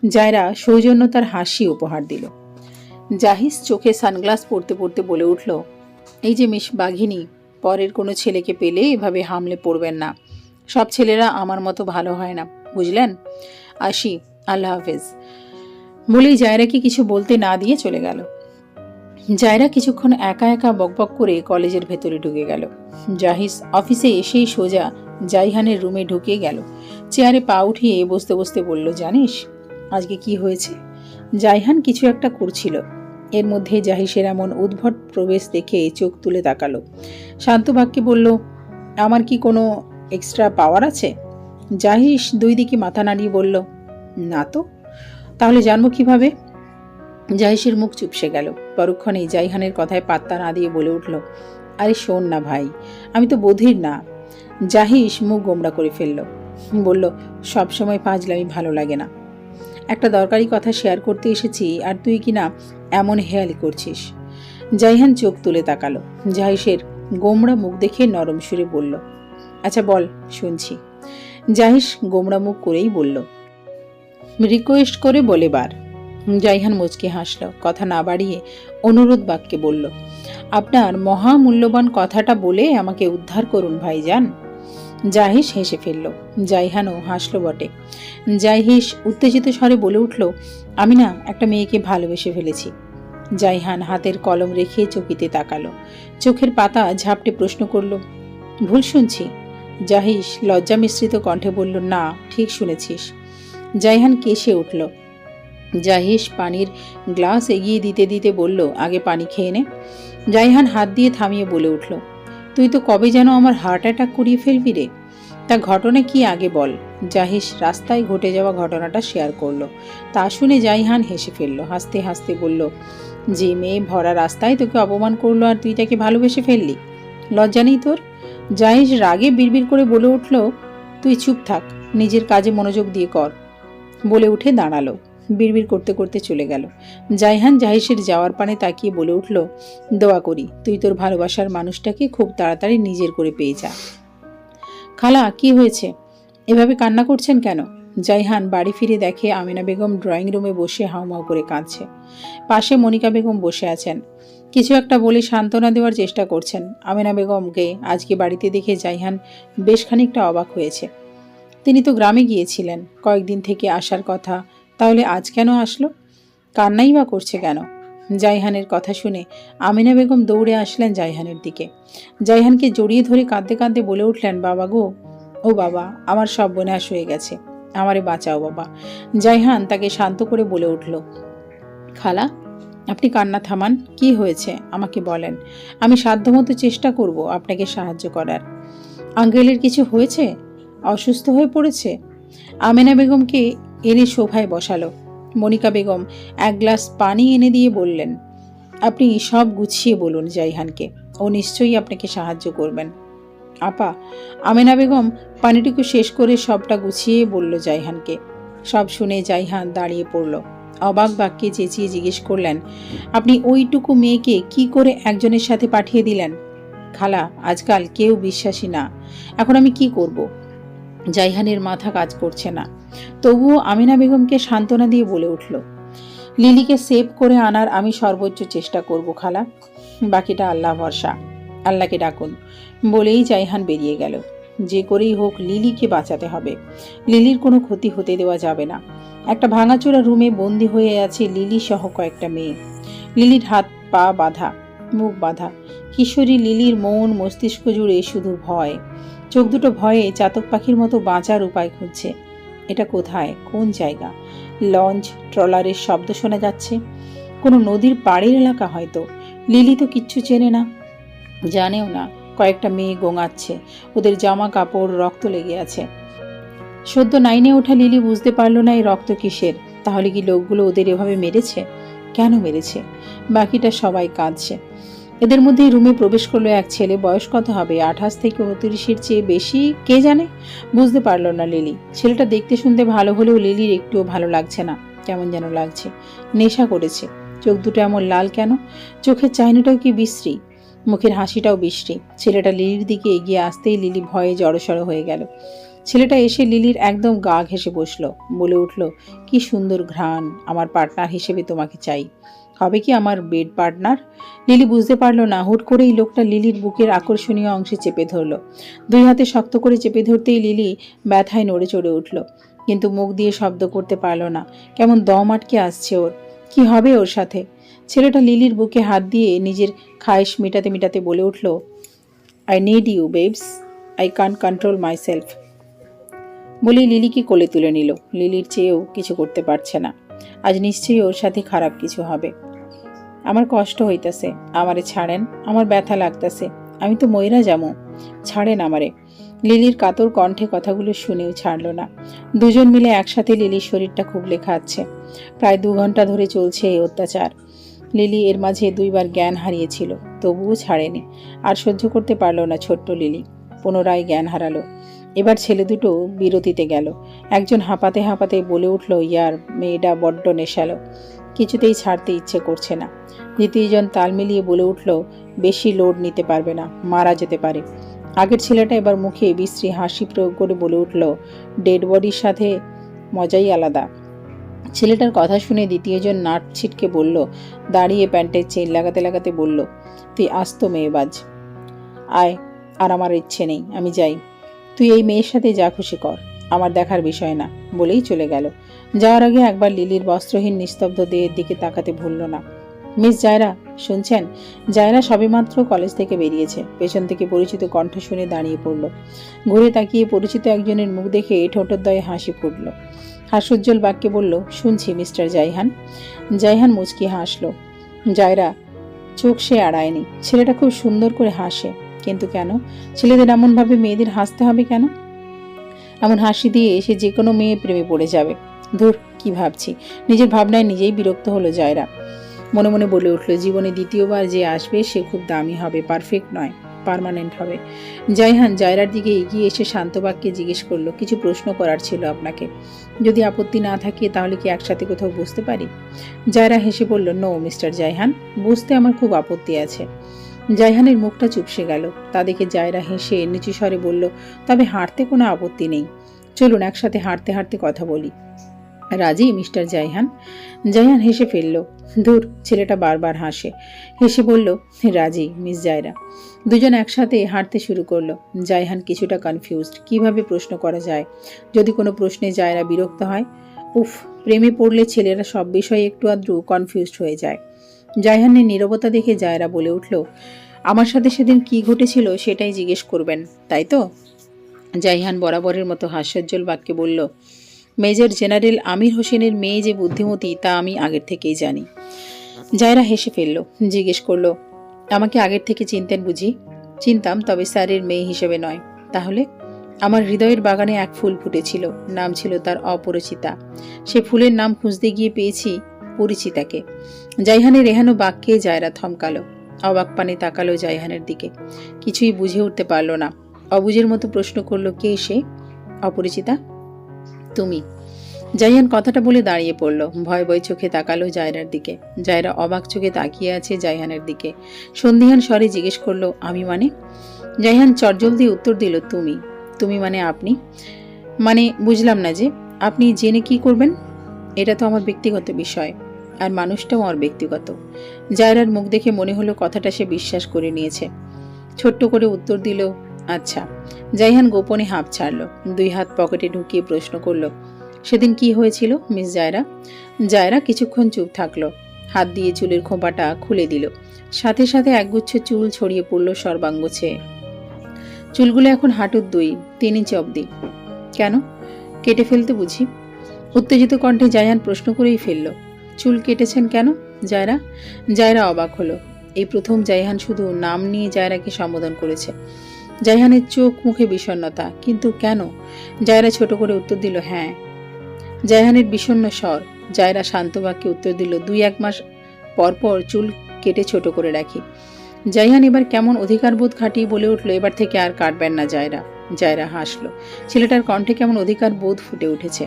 Speaker 1: জায়রা সৌজন্যতার হাসি উপহার দিল। জাহিস চোখে সানগ্লাস পরতে পরতে বলে উঠল, এই যে মিস বাঘিনী, পরের কোনো ছেলেকে পেলে এভাবে হামলে পড়বেন না। সব ছেলেরা আমার মতো ভালো হয় না, বুঝলেন? আসি, আল্লাহ হাফেজ। বলেই জায়রাকে কিছু বলতে না দিয়ে চলে গেল। জায়রা কিছুক্ষণ একা একা বকবক করে কলেজের ভেতরে ঢুকে গেল। জাহিস অফিসে এসেই সোজা জাইহানের রুমে ঢুকে গেল। চেয়ারে পা উঠিয়ে বসতে বসতে বলল, জানিস আজকে কি হয়েছে? জাইহান কিছু একটা করছিল, এর মধ্যে জাহিসের এমন উদ্ভট প্রবেশ দেখে চোখ তুলে তাকালো। শান্ত বাক্যে বলল, আমার কি কোনো এক্সট্রা পাওয়ার আছে? জাহিস দুই দিকে মাথা নাড়িয়ে বলল, না তো। তাহলে জানবো কিভাবে? জাহিসের মুখ চুপসে গেল। পরক্ষণেই জাইহানের কথায় পাত্তা না দিয়ে বলে উঠল, আরে শোন না ভাই, আমি তো বধির না। জাহিস মুখ গোমড়া করে ফেলল, বলল, সবসময় ফাজলামি ভালো লাগে না। একটা দরকারি কথা শেয়ার করতে এসেছি আর তুই কিনা এমন হেয়ালি করছিস। জাইহান চোখ তুলে তাকালো। জাহিসের গোমড়া মুখ দেখে নরম সুরে বলল, আচ্ছা বল, শুনছি। জাহিস গোমড়া মুখ করেই বলল, রিকোয়েস্ট করে বলে বার। জাইহান মুচকে হাসল, কথা না বাড়িয়ে অনুরোধ বাক্যে বলল, আপনার মহামূল্যবান কথাটা বলে আমাকে উদ্ধার করুন ভাইজান। জাহিস হেসে ফেলল। জাইহানও হাসল বটে। জাহিস উত্তেজিত স্বরে বলে উঠল, আমি না একটা মেয়েকে ভালোবেসে ফেলেছি। জাইহান হাতের কলম রেখে চকিতে তাকালো। চোখের পাতা ঝাপটে প্রশ্ন করল, ভুল শুনছি? জাহিস লজ্জা মিশ্রিত কণ্ঠে বলল, না, ঠিক শুনেছিস। জাইহান কেসে উঠল। জাহিস পানির গ্লাস এগিয়ে দিতে দিতে বলল, আগে পানি খেয়ে নে। জাইহান হাত দিয়ে থামিয়ে বলে উঠল, তুই তো কবে যেন আমার হার্ট অ্যাটাক করিয়ে ফেলবি রে। তা ঘটনা কি আগে বল। জাহিস রাস্তায় ঘটে যাওয়া ঘটনাটা শেয়ার করলো। তা শুনে জাইহান হেসে ফেলল। হাসতে হাসতে বলল, যে মেয়ে ভরা রাস্তায় তোকে অপমান করলো আর তুই তাকে ভালোবেসে ফেললি, লজ্জা নেই তোর? জাহিস রাগে বিড়বিড় করে বলে উঠল, তুই চুপ থাক, নিজের কাজে মনোযোগ দিয়ে কর। বলে উঠে দাঁড়ালো। বিড়বিড় করতে করতে চলে গেল। জাইহান জাহিসের যাওয়ার পানে তাকিয়ে বলে উঠল, দোয়া করি তুই তোর ভালোবাসার মানুষটাকে খুব তাড়াতাড়ি নিজের করে পেয়ে যা। খালা, কি হয়েছে? এভাবে কান্না করছেন কেন? জাইহান বাড়ি ফিরে দেখে আমিনা বেগম ড্রয়িং রুমে বসে হাউমাউ করে কাঁদছে। পাশে মনিকা বেগম বসে আছেন। কিছু একটা বলে সান্ত্বনা দেওয়ার চেষ্টা করছেন। আমিনা বেগমকে আজকে বাড়িতে দেখে জাইহান বেশ খানিকটা অবাক হয়েছে। তিনি তো গ্রামে গিয়েছিলেন, কয়েকদিন থেকে আসার কথা, তাহলে আজ কেন আসলো? কান্নাই বা করছে কেন? জাইহানের কথা শুনে আমিনা বেগম দৌড়ে আসলেন জাইহানের দিকে। জাইহানকে জড়িয়ে ধরে কাঁদতে কাঁদতে বলে উঠলেন, বাবা গো, ও বাবা, আমার সব বোনাশ হয়ে গেছে, আমারে বাঁচাও বাবা। জাইহান তাকে শান্ত করে বলে উঠল, খালা, আপনি কান্না থামান, কি হয়েছে আমাকে বলেন, আমি সাধ্যমতো চেষ্টা করব আপনাকে সাহায্য করার। আঙ্কেলের কিছু হয়েছে? অসুস্থ হয়ে পড়েছে? আমিনা বেগমকে এনে সোফায় বসালো। মনিকা বেগম এক গ্লাস পানি এনে দিয়ে বললেন, আপনি সব গুছিয়ে বলুন জাইহানকে, ও নিশ্চয়ই আপনাকে সাহায্য করবেন। আপা, আমিনা বেগম পানিটুকু শেষ করে সবটা গুছিয়ে বলল জাইহানকে। সব শুনে জাইহান দাঁড়িয়ে পড়ল। অবাক বাক্যে চেঁচিয়ে জিজ্ঞেস করলেন, আপনি ওইটুকু মেয়েকে কি করে একজনের সাথে পাঠিয়ে দিলেন? খালা, আজকাল কেউ বিশ্বাসী না, এখন আমি কি করব? জাইহানের মাথা কাজ করছে না। তবুও আমিনা বেগমকে সান্ত্বনা দিয়ে বলে উঠল, লিলিকে সেভ করে আনার আমি সর্বোচ্চ চেষ্টা করব খালা, বাকিটা আল্লাহ ভরসা, আল্লাহকে ডাকুন। বলেই জাইহান বেরিয়ে গেল। যে করেই হোক লিলিকে বাঁচাতে হবে, লিলির কোনো ক্ষতি হতে দেওয়া যাবে না। একটা ভাঙাচোরা রুমে বন্দি হয়ে আছে লিলি সহ কয়েকটা মেয়ে। লিলির হাত পা বাঁধা, মুখ বাঁধা। কিশোরী লিলির মন মস্তিষ্ক জুড়ে শুধু ভয়। চোখ দুটো ভয়ে চাতক পাখির মতো বাঁচার উপায় খুঁজছে। এটা কোথায়, কোন জায়গা? লঞ্চ, ট্রলারের শব্দ শোনা যাচ্ছে। কোনো নদীর পাড়ের এলাকা হয়তো। লিলি তো কিচ্ছু চেনে না, জানেও না। কয়েকটা মেয়ে গোঙাচ্ছে, ওদের জামা কাপড় রক্ত লেগে আছে। সদ্য 9-এ ওঠা লিলি বুঝতে পারলো না এই রক্ত কিসের। তাহলে কি লোকগুলো ওদের এভাবে মেরেছে? কেন মেরেছে? বাকিটা সবাই কাঁদছে। এদের মধ্যেই রুমে প্রবেশ করলো এক ছেলে। বয়স কত হবে, 28 থেকে 29-এর চেয়ে বেশি, কে জানে। বুঝতে পারলো না লিলি। ছেলেটা দেখতে শুনতে ভালো হলেও লিলির একটুও ভালো লাগছে না, কেমন যেন লাগছে। নেশা করেছে। চোখ দুটো এমন লাল কেন? চোখের চাহনিটাও কি বিশ্রী, মুখের হাসিটাও বিশ্রী। ছেলেটা লিলির দিকে এগিয়ে আসতেই লিলি ভয়ে জড়সড় হয়ে গেল। ছেলেটা এসে লিলির একদম গা ঘেঁষে বসলো, বলে উঠল, কি সুন্দর ঘ্রাণ, আমার পার্টনার হিসেবে তোমাকে চাই, হবে কি আমার বেড পার্টনার? লিলি বুঝতে পারলো না। হুট করেই লোকটা লিলির বুকের আকর্ষণীয় অংশে চেপে ধরলো। দুই হাতে শক্ত করে চেপে ধরতেই লিলি ব্যথায় নড়ে চড়ে উঠল, কিন্তু মুখ দিয়ে শব্দ করতে পারলো না। কেমন দম আটকে আসছে ওর। কি হবে ওর সাথে? ছেলেটা লিলির বুকে হাত দিয়ে নিজের খায়েশ মেটাতে মেটাতে বলে উঠল, I need you babes, I can't control my myself লিলিকে কোলে তুলে নিল। লিলির চেয়েও কিছু করতে পারছে না। আজ নিশ্চয়ই ওর সাথে খারাপ কিছু হবে। আমার কষ্ট হইতাছে, আমারে ছাড়েন, আমার ব্যথা লাগতাছে, আমি তো মইরা যামু, ছাড়েন আমারে। লিলির কাতর কণ্ঠে কথাগুলো শুনেও ছাড়ল না। দুজন মিলে একসাথে লিলির শরীরটা খুবলে খাচ্ছে। প্রায় 2 ঘন্টা ধরে চলছে এই অত্যাচার। লিলি এর মাঝে 2বার জ্ঞান হারিয়েছিল, তবুও ছাড়েনি। আর সহ্য করতে পারল না ছোট্ট লিলি। পুনরায় জ্ঞান হারালো। এবার ছেলে দুটো বিরতিতে গেল। একজন হাঁপাতে হাঁপাতে বলে উঠল, ইয়ার মেয়েটা বড্ড নেশালো, কিছুতেই ছাড়তে ইচ্ছে করছে না। দ্বিতীয়জন তাল মিলিয়ে বলে উঠল, বেশি লোড নিতে পারবে না, মারা যেতে পারে। আগের ছেলেটা এবার মুখে বিশ্রী হাসি প্রয়োগ করে বলে উঠল, ডেড বডির সাথে মজাই আলাদা। ছেলেটার কথা শুনে দ্বিতীয়জন নাট ছিটকে বলল, দাঁড়িয়ে প্যান্টের চেন লাগাতে লাগাতে বলল, তুই আস্ত মেয়েবাজ, আয়, আর আমার ইচ্ছে নেই, আমি যাই। তুই এই মেয়ের সাথে যা খুশি কর, আমার দেখার বিষয় না, বলেই চলে গেল। যাওয়ার আগে একবার লিলির বস্ত্রহীন নিস্তব্ধ দেহের দিকে তাকাতে ভুলল না। মিস জায়রা, শুনছেন? জায়রা সবেমাত্র কলেজ থেকে বেরিয়েছে। পেছন থেকে পরিচিত কণ্ঠ শুনে দাঁড়িয়ে পড়ল। ঘুরে তাকিয়ে পরিচিত একজনের মুখ দেখে ঠোঁটোদ্বয়ে হাসি ফুটল। হাস্যোজ্জ্বল বাক্যে বলল, শুনছি মিস্টার জাইহান। জাইহান মুচকি হাসল। জায়রা চোখ সে আড়ায়নি। ছেলেটা খুব সুন্দর করে হাসে, কিন্তু কেন? ছেলেদের এমনভাবে মেয়েদের হাসতে হবে কেন? এমন হাসি দিয়ে সে যে কোনো মেয়ে প্রেমে পড়ে যাবে। ধুর, কি ভাবছি! নিজের ভাবনায় নিজেই বিরক্ত হলো জায়রা। মনে মনে বলে উঠল, জীবনে দ্বিতীয়বার যে আসবে সে খুব দামি হবে, পারফেক্ট নয়, পার্মানেন্ট হবে। জাইহান জায়রার দিকে এগিয়ে এসে শান্ত বাক্যে জিজ্ঞেস করলো, কিছু প্রশ্ন করার ছিল আপনাকে, যদি আপত্তি না থাকে তাহলে কি একসাথে কোথাও বসতে পারি? জায়রা হেসে বলল, নো মিস্টার জাইহান, বসতে আমার খুব আপত্তি আছে। জাইহানের মুখটা চুপসে গেল। তা দেখে জায়রা হেসে নিচু স্বরে বলল, তবে হাঁটতে কোনো আপত্তি নেই, চলুন একসাথে হাঁটতে হাঁটতে কথা বলি। রাজি মিস্টার জাইহান? জাইহান হেসে ফেলল। ধুর, ছেলেটা বারবার হাসে। হেসে বলল, রাজি মিস জায়রা। দুজন একসাথে হাঁটতে শুরু করলো। জাইহান কিছুটা কনফিউজড, কিভাবে প্রশ্ন করা যায়, যদি কোনো প্রশ্নে জায়রা বিরক্ত হয়। উফ, প্রেমে পড়লে ছেলেরা সব বিষয়ে একটু আধটু কনফিউজড হয়ে যায়। জাইহানের নীরবতা দেখে জায়রা বলে উঠল, আমার সাথে সেদিন কি ঘটেছিল সেটাই জিজ্ঞেস করবেন, তাই তো? জাইহান বরাবরের মতো হাস্যোজ্জ্বল বাক্যে বলল, মেজর জেনারেল আমির হোসেনের মেয়ে যে বুদ্ধিমতী তা আমি আগের থেকেই জানি। জায়রা হেসে ফেলল। জিজ্ঞেস করলো, আমাকে আগের থেকে চিনতেন বুঝি? চিনতাম, তবে স্যারের মেয়ে হিসেবে নয়। তাহলে? আমার হৃদয়ের বাগানে এক ফুল ফুটেছিল, নাম ছিল তার অপরিচিতা। সে ফুলের নাম খুঁজতে গিয়ে পেয়েছি পরিচিতাকে। জাইহানের এহেন বাক্যে জায়রা থমকালো। অবাক পানে তাকালো জাইহানের দিকে। কিছুই বুঝে উঠতে পারল না। অবুঝের মতো প্রশ্ন করলো, কে সে? অপরিচিতা? তুমি। জাইহান কথাটা বলে দাঁড়িয়ে পড়ল। ভয় ভয় চোখে তাকালো জায়রার দিকে। জায়রা অবাক চোখে তাকিয়ে আছে জাইহানের দিকে। সন্দিহান স্বরে জিজ্ঞেস করলো, আমি মানে? জাইহান চটজলদি উত্তর দিল, তুমি। তুমি মানে আপনি? মানে বুঝলাম না যে। আপনি জেনে কি করবেন? এটা তো আমার ব্যক্তিগত বিষয়, আর মানুষটাও আমার ব্যক্তিগত। জায়রার মুখ দেখে মনে হলো কথাটা সে বিশ্বাস করে নিয়েছে। ছোট্ট করে উত্তর দিল, আচ্ছা। জাইহান গোপনে হাঁপ ছাড়ল। 2 হাত পকেটে ঢুকিয়ে প্রশ্ন করলো, সেদিন কি হয়েছিল মিস জায়রা? জায়রা কিছুক্ষণ চুপ থাকলো। হাত দিয়ে চুলের খোঁপাটা খুলে দিল। সাথে সাথে একগুচ্ছ চুল ছড়িয়ে পড়ল সর্বাঙ্গ ছেয়ে। চুলগুলো এখন হাঁটুর 2-3 ইঞ্চি অবধি। কেন? কেটে ফেলতে বুঝি? উত্তেজিত কণ্ঠে জাইহান প্রশ্ন করেই ফেলল, চুল কেটেছেন কেন জায়রা? জায়রা অবাক হলো। এই প্রথম জাইহান শুধু নাম নিয়ে জায়রাকে সম্বোধন করেছে। জাইহানের চোখ মুখে বিষণ্ণতা। কিন্তু কেন? জায়রা ছোট করে উত্তর দিল, হ্যাঁ। জাইহানের বিষণ্ণ স্বর। জায়রা শান্ত বাক্যে উত্তর দিল, 2-1 মাস পর পর চুল কেটে ছোট করে রাখি। জাইহান এবার কেমন অধিকারবোধ খাটিয়ে বলে উঠল, এবার থেকে আর কাটবেন না জায়রা। জায়রা হাসলো। ছেলেটার কণ্ঠে কেমন অধিকার বোধ ফুটে উঠেছে।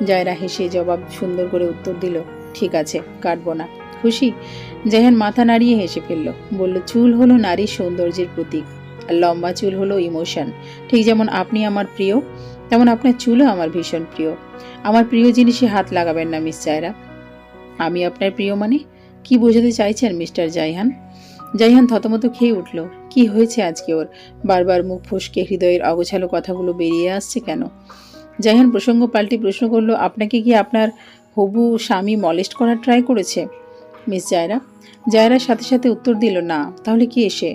Speaker 1: জায়রা হেসে জবাব সুন্দর করে উত্তর দিল, ঠিক আছে, কাটবো না। খুশি? জাইহান মাথা নাড়িয়ে হেসে ফেলল। বলল, চুল হলো নারীর সৌন্দর্যের প্রতীক, আর লম্বা চুল হলো ইমোশন। ঠিক যেমন আপনি আমার প্রিয়, তেমন আপনার চুলও আমার ভীষণ প্রিয়। আমার প্রিয় জিনিসে হাত লাগাবেন না মিস জায়রা। আমি আপনার প্রিয় মানে? কি বোঝাতে চাইছেন মিস্টার জাইহান? জাইহান থতমত খেয়ে উঠল। কি হয়েছে আজকে ওর? বারবার মুখ ফসকে হৃদয়ের অগোছালো কথাগুলো বেরিয়ে আসছে কেন? জাইহান প্রসঙ্গ পাল্টে প্রশ্ন করলো, আপনাকে কি আপনার হবু স্বামী মলেস্ট করার ট্রাই করেছে মিস জায়রা? জায়রার সাথে সাথে উত্তর দিল, না। তাহলে কি এসে?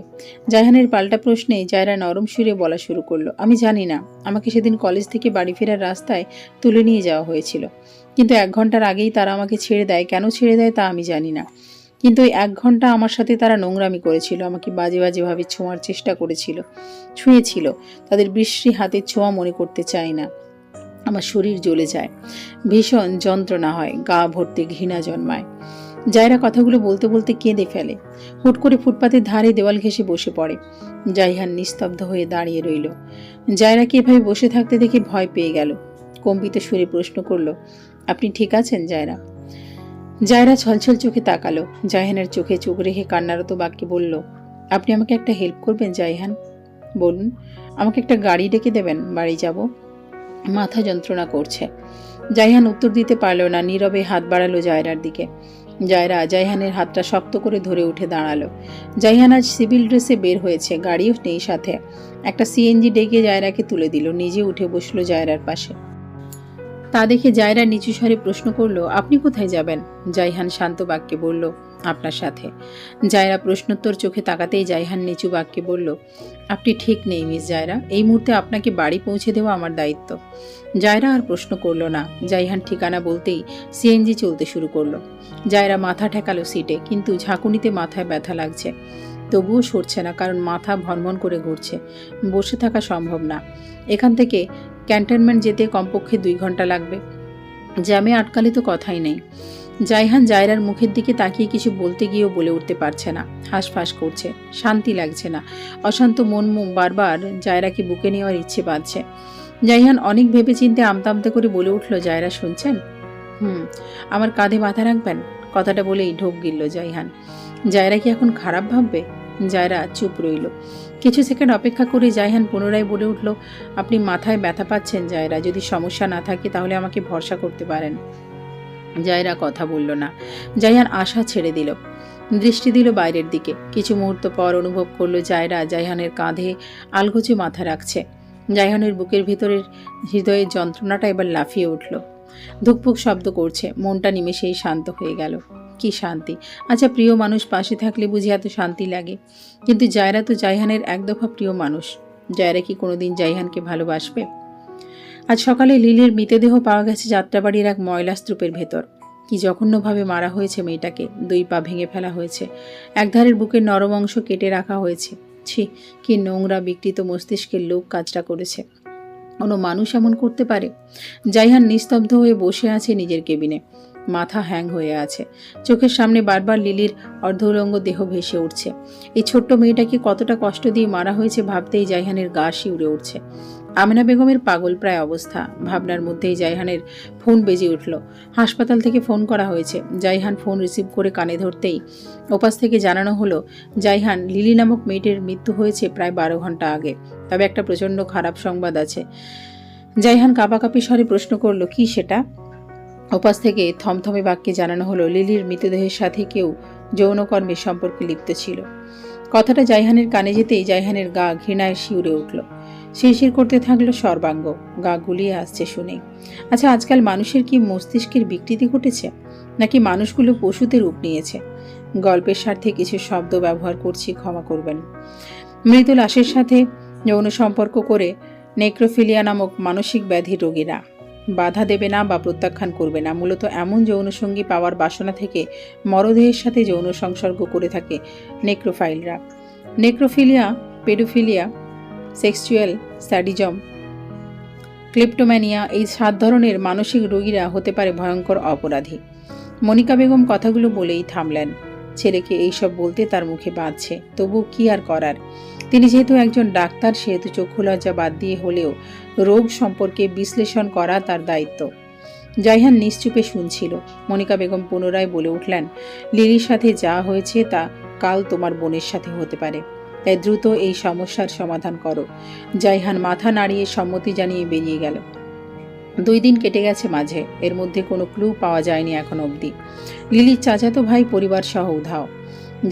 Speaker 1: জাইহানের পাল্টা প্রশ্নে জায়রা নরম সুরে বলা শুরু করলো, আমি জানি না। আমাকে সেদিন কলেজ থেকে বাড়ি ফেরার রাস্তায় তুলে নিয়ে যাওয়া হয়েছিল, কিন্তু 1 ঘন্টার আগেই তারা আমাকে ছেড়ে দেয়। কেন ছেড়ে দেয় তা আমি জানি না। কিন্তু ওই 1 ঘন্টা আমার সাথে তারা নোংরামি করেছিল, আমাকে বাজে বাজেভাবে ছোঁয়ার চেষ্টা করেছিল, ছুঁয়েছিল। তাদের বিশ্রী হাতের ছোঁয়া মনে করতে চাই না। আমার শরীর জ্বলে যায়, ভীষণ যন্ত্রণা হয়, গা ভর্তি ঘৃণা জন্মায়। জায়রা কথাগুলো বলতে বলতে কেঁদে ফেলে। হুট করে ফুটপাতের ধারে দেওয়াল ঘেঁষে বসে পড়ে। জাইহান নিস্তব্ধ হয়ে দাঁড়িয়ে রইল। জায়রাকে এভাবে বসে থাকতে দেখে ভয় পেয়ে গেল। কম্পিত সুরে প্রশ্ন করল, আপনি ঠিক আছেন জায়রা? জায়রা ছলছল চোখে তাকালো। জাইহানের চোখে চোখ রেখে কান্নারত বাক্যে বলল, আপনি আমাকে একটা হেল্প করবেন জাইহান? বলুন। আমাকে একটা গাড়ি ডেকে দেবেন, বাড়ি যাব। মাথা যন্ত্রণা করছে। জাইহান উত্তর দিতে পারল না, নীরবে হাত বাড়ালো জায়রার দিকে। জায়রা জাইহানের হাতটা শক্ত করে ধরে উঠে দাঁড়ালো। জাইহান আজ সিভিল ড্রেসে বের হয়েছে, গাড়িও নেই সাথে। একটা সিএনজি ডেকে জায়রাকে তুলে দিল, নিজে উঠে বসলো জায়রার পাশে। তা দেখে জায়রা নিচু স্বরে প্রশ্ন করলো, আপনি কোথায় যাবেন? জাইহান শান্ত বাক্যে বলল, আপনার সাথে। জায়রা প্রশ্নোত্তর চোখে তাকাতেই জাইহান নিচু বাক্যে বলল, আপনি ঠিক নেই মিস জায়রা, এই মুহূর্তে আপনাকে বাড়ি পৌঁছে দেওয়া আমার দায়িত্ব। জায়রা আর প্রশ্ন করলো না। জাইহান ঠিকানা বলতেই সিএনজি চলতে শুরু করলো। জায়রা মাথা ঠেকালো সিটে, কিন্তু ঝাঁকুনিতে মাথায় ব্যথা লাগছে। তবুও সরছে না, কারণ মাথা ভনভন করে ঘুরছে। বসে থাকা সম্ভব না। এখান থেকে ক্যান্টনমেন্ট যেতে কমপক্ষে 2 ঘন্টা লাগবে। জ্যামে আটকালে তো কথাই নেই। জাইহান জায়রার মুখের দিকে তাকিয়ে কিছু বলতে গিয়েও বলে উঠতে পারছে না। হাঁসফাঁস করছে, শান্তি লাগছে না। অশান্ত মন বারবার জায়রাকে বুকে নেওয়ার ইচ্ছে বাঁধছে। জাইহান অনেক ভেবেচিন্তে আমতা আমতা করে বলে উঠল, জায়রা শুনছেন? আমার কাঁধে মাথা রাখবেন? কথাটা বলেই ঢোক গিলল জাইহান। জায়রা কি এখন খারাপ ভাববে? জায়রা চুপ রইল। কিছু সেকেন্ড অপেক্ষা করে জাইহান পুনরায় বলে উঠল, আপনি মাথায় ব্যথা পাচ্ছেন জায়রা, যদি সমস্যা না থাকে তাহলে আমাকে ভরসা করতে পারেন। জায়রা কথা বলল না। জাইহান আশা ছেড়ে দিল, দৃষ্টি দিল বাইরের দিকে। কিছু মুহূর্ত পর অনুভব করলো জায়রা জাইহানের কাঁধে আলগোছে মাথা রাখছে। জাইহানের বুকের ভিতরের হৃদয়ের যন্ত্রণাটা এবার লাফিয়ে উঠল, ধুকপুক শব্দ করছে। মনটা নিমেষেই শান্ত হয়ে গেল। কি শান্তি! আচ্ছা, প্রিয় মানুষ পাশে থাকলে বুঝি এত শান্তি লাগে? কিন্তু জায়রা তো জাইহানের এক দফা প্রিয় মানুষ। জায়রা কি কোনোদিন জাইহানকে ভালোবাসবে? আজ সকালে লিলির মৃতদেহ পাওয়া গেছে যাত্রাবাড়ির এক ময়লা স্তূপের ভেতর। কি জঘন্যভাবে মারা হয়েছে মেয়েটাকে। 2 পা ভেঙে ফেলা হয়েছে, একধারের বুকের নরম অংশ কেটে রাখা হয়েছে। ছি, কি নোংরা বিকৃত মস্তিষ্কের লোক কাজটা করেছে। কোনো মানুষ এমন করতে পারে? জাইহান নিস্তব্ধ হয়ে বসে আছে নিজের কেবিনে। মাথা হ্যাং হয়ে আছে। চোখের সামনে বারবার লিলির অর্ধউলঙ্গ দেহ ভেসে উঠছে। এই ছোট্ট মেয়েটাকে কতটা কষ্ট দিয়ে মারা হয়েছে ভাবতেই জাইহানের গা শিউরে উঠছে। আমেনা বেগমের পাগল প্রায় অবস্থা। ভাবনার মধ্যেই জাইহানের ফোন বেজে উঠল। হাসপাতাল থেকে ফোন করা হয়েছে। জাইহান ফোন রিসিভ করে কানে ধরতেই ওপাশ থেকে জানানো হলো, জাইহান, লিলি নামক মেয়েটির মৃত্যু হয়েছে প্রায় 12 ঘন্টা আগে। তবে একটা প্রচণ্ড খারাপ সংবাদ আছে। জাইহান কাঁপাকাঁপি স্বরে প্রশ্ন করল, কি সেটা? ওপাশ থেকে থমথমে বাক্যে জানানো হলো, লিলির মৃতদেহের সাথে কেউ যৌনকর্মের সম্পর্কে লিপ্ত ছিল। কথাটা জাইহানের কানে যেতেই জাইহানের গা ঘৃণায় শিউরে উঠল। শিরশির করতে থাকলো সর্বাঙ্গ, গা গুলিয়ে আসছে শুনে। আচ্ছা, আজকাল মানুষের কি মস্তিষ্কের বিকৃতি ঘটেছে, নাকি মানুষগুলো পশুতে রূপ নিয়েছে? গল্পের স্বার্থে কিছু শব্দ ব্যবহার করছি, ক্ষমা করবেন। মৃত লাশের সাথে যৌন সম্পর্ক করে নেক্রোফিলিয়া নামক মানসিক ব্যাধির রোগীরা বাধা দেবে না বা প্রত্যাখ্যান করবে না। মূলত এমন যৌনসঙ্গী পাওয়ার বাসনা থেকে মরদেহের সাথে যৌন সংসর্গ করে থাকে নেক্রোফাইলরা। Necrophilia, paedophilia, sexual sadism, kleptomania, এই 7 ধরনের মানসিক রোগীরা হতে পারে ভয়ঙ্কর অপরাধী। মনিকা বেগম কথাগুলো বলেই থামলেন। ছেলেকে এইসব বলতে তার মুখে বাঁধছে, তবু কি আর করার। তিনি যেহেতু একজন ডাক্তার, সেহেতু চক্ষু লজ্জা বাদ দিয়ে হলেও রোগ সম্পর্কে বিশ্লেষণ করা তার দায়িত্ব। জাইহান নিশ্চুপে শুনছিল। মনিকা বেগম পুনরায় বলে উঠলেন, লিলির সাথে যা হয়েছে তা কাল তোমার বোনের সাথে হতে পারে, তাই দ্রুত এই সমস্যার সমাধান করো। জাইহান মাথা নাড়িয়ে সম্মতি জানিয়ে বেরিয়ে গেল। 2 দিন কেটে গেছে মাঝে, এর মধ্যে কোনো ক্লু পাওয়া যায়নি এখন অবধি। লিলির চাচাতো ভাই পরিবার সহ উধাও।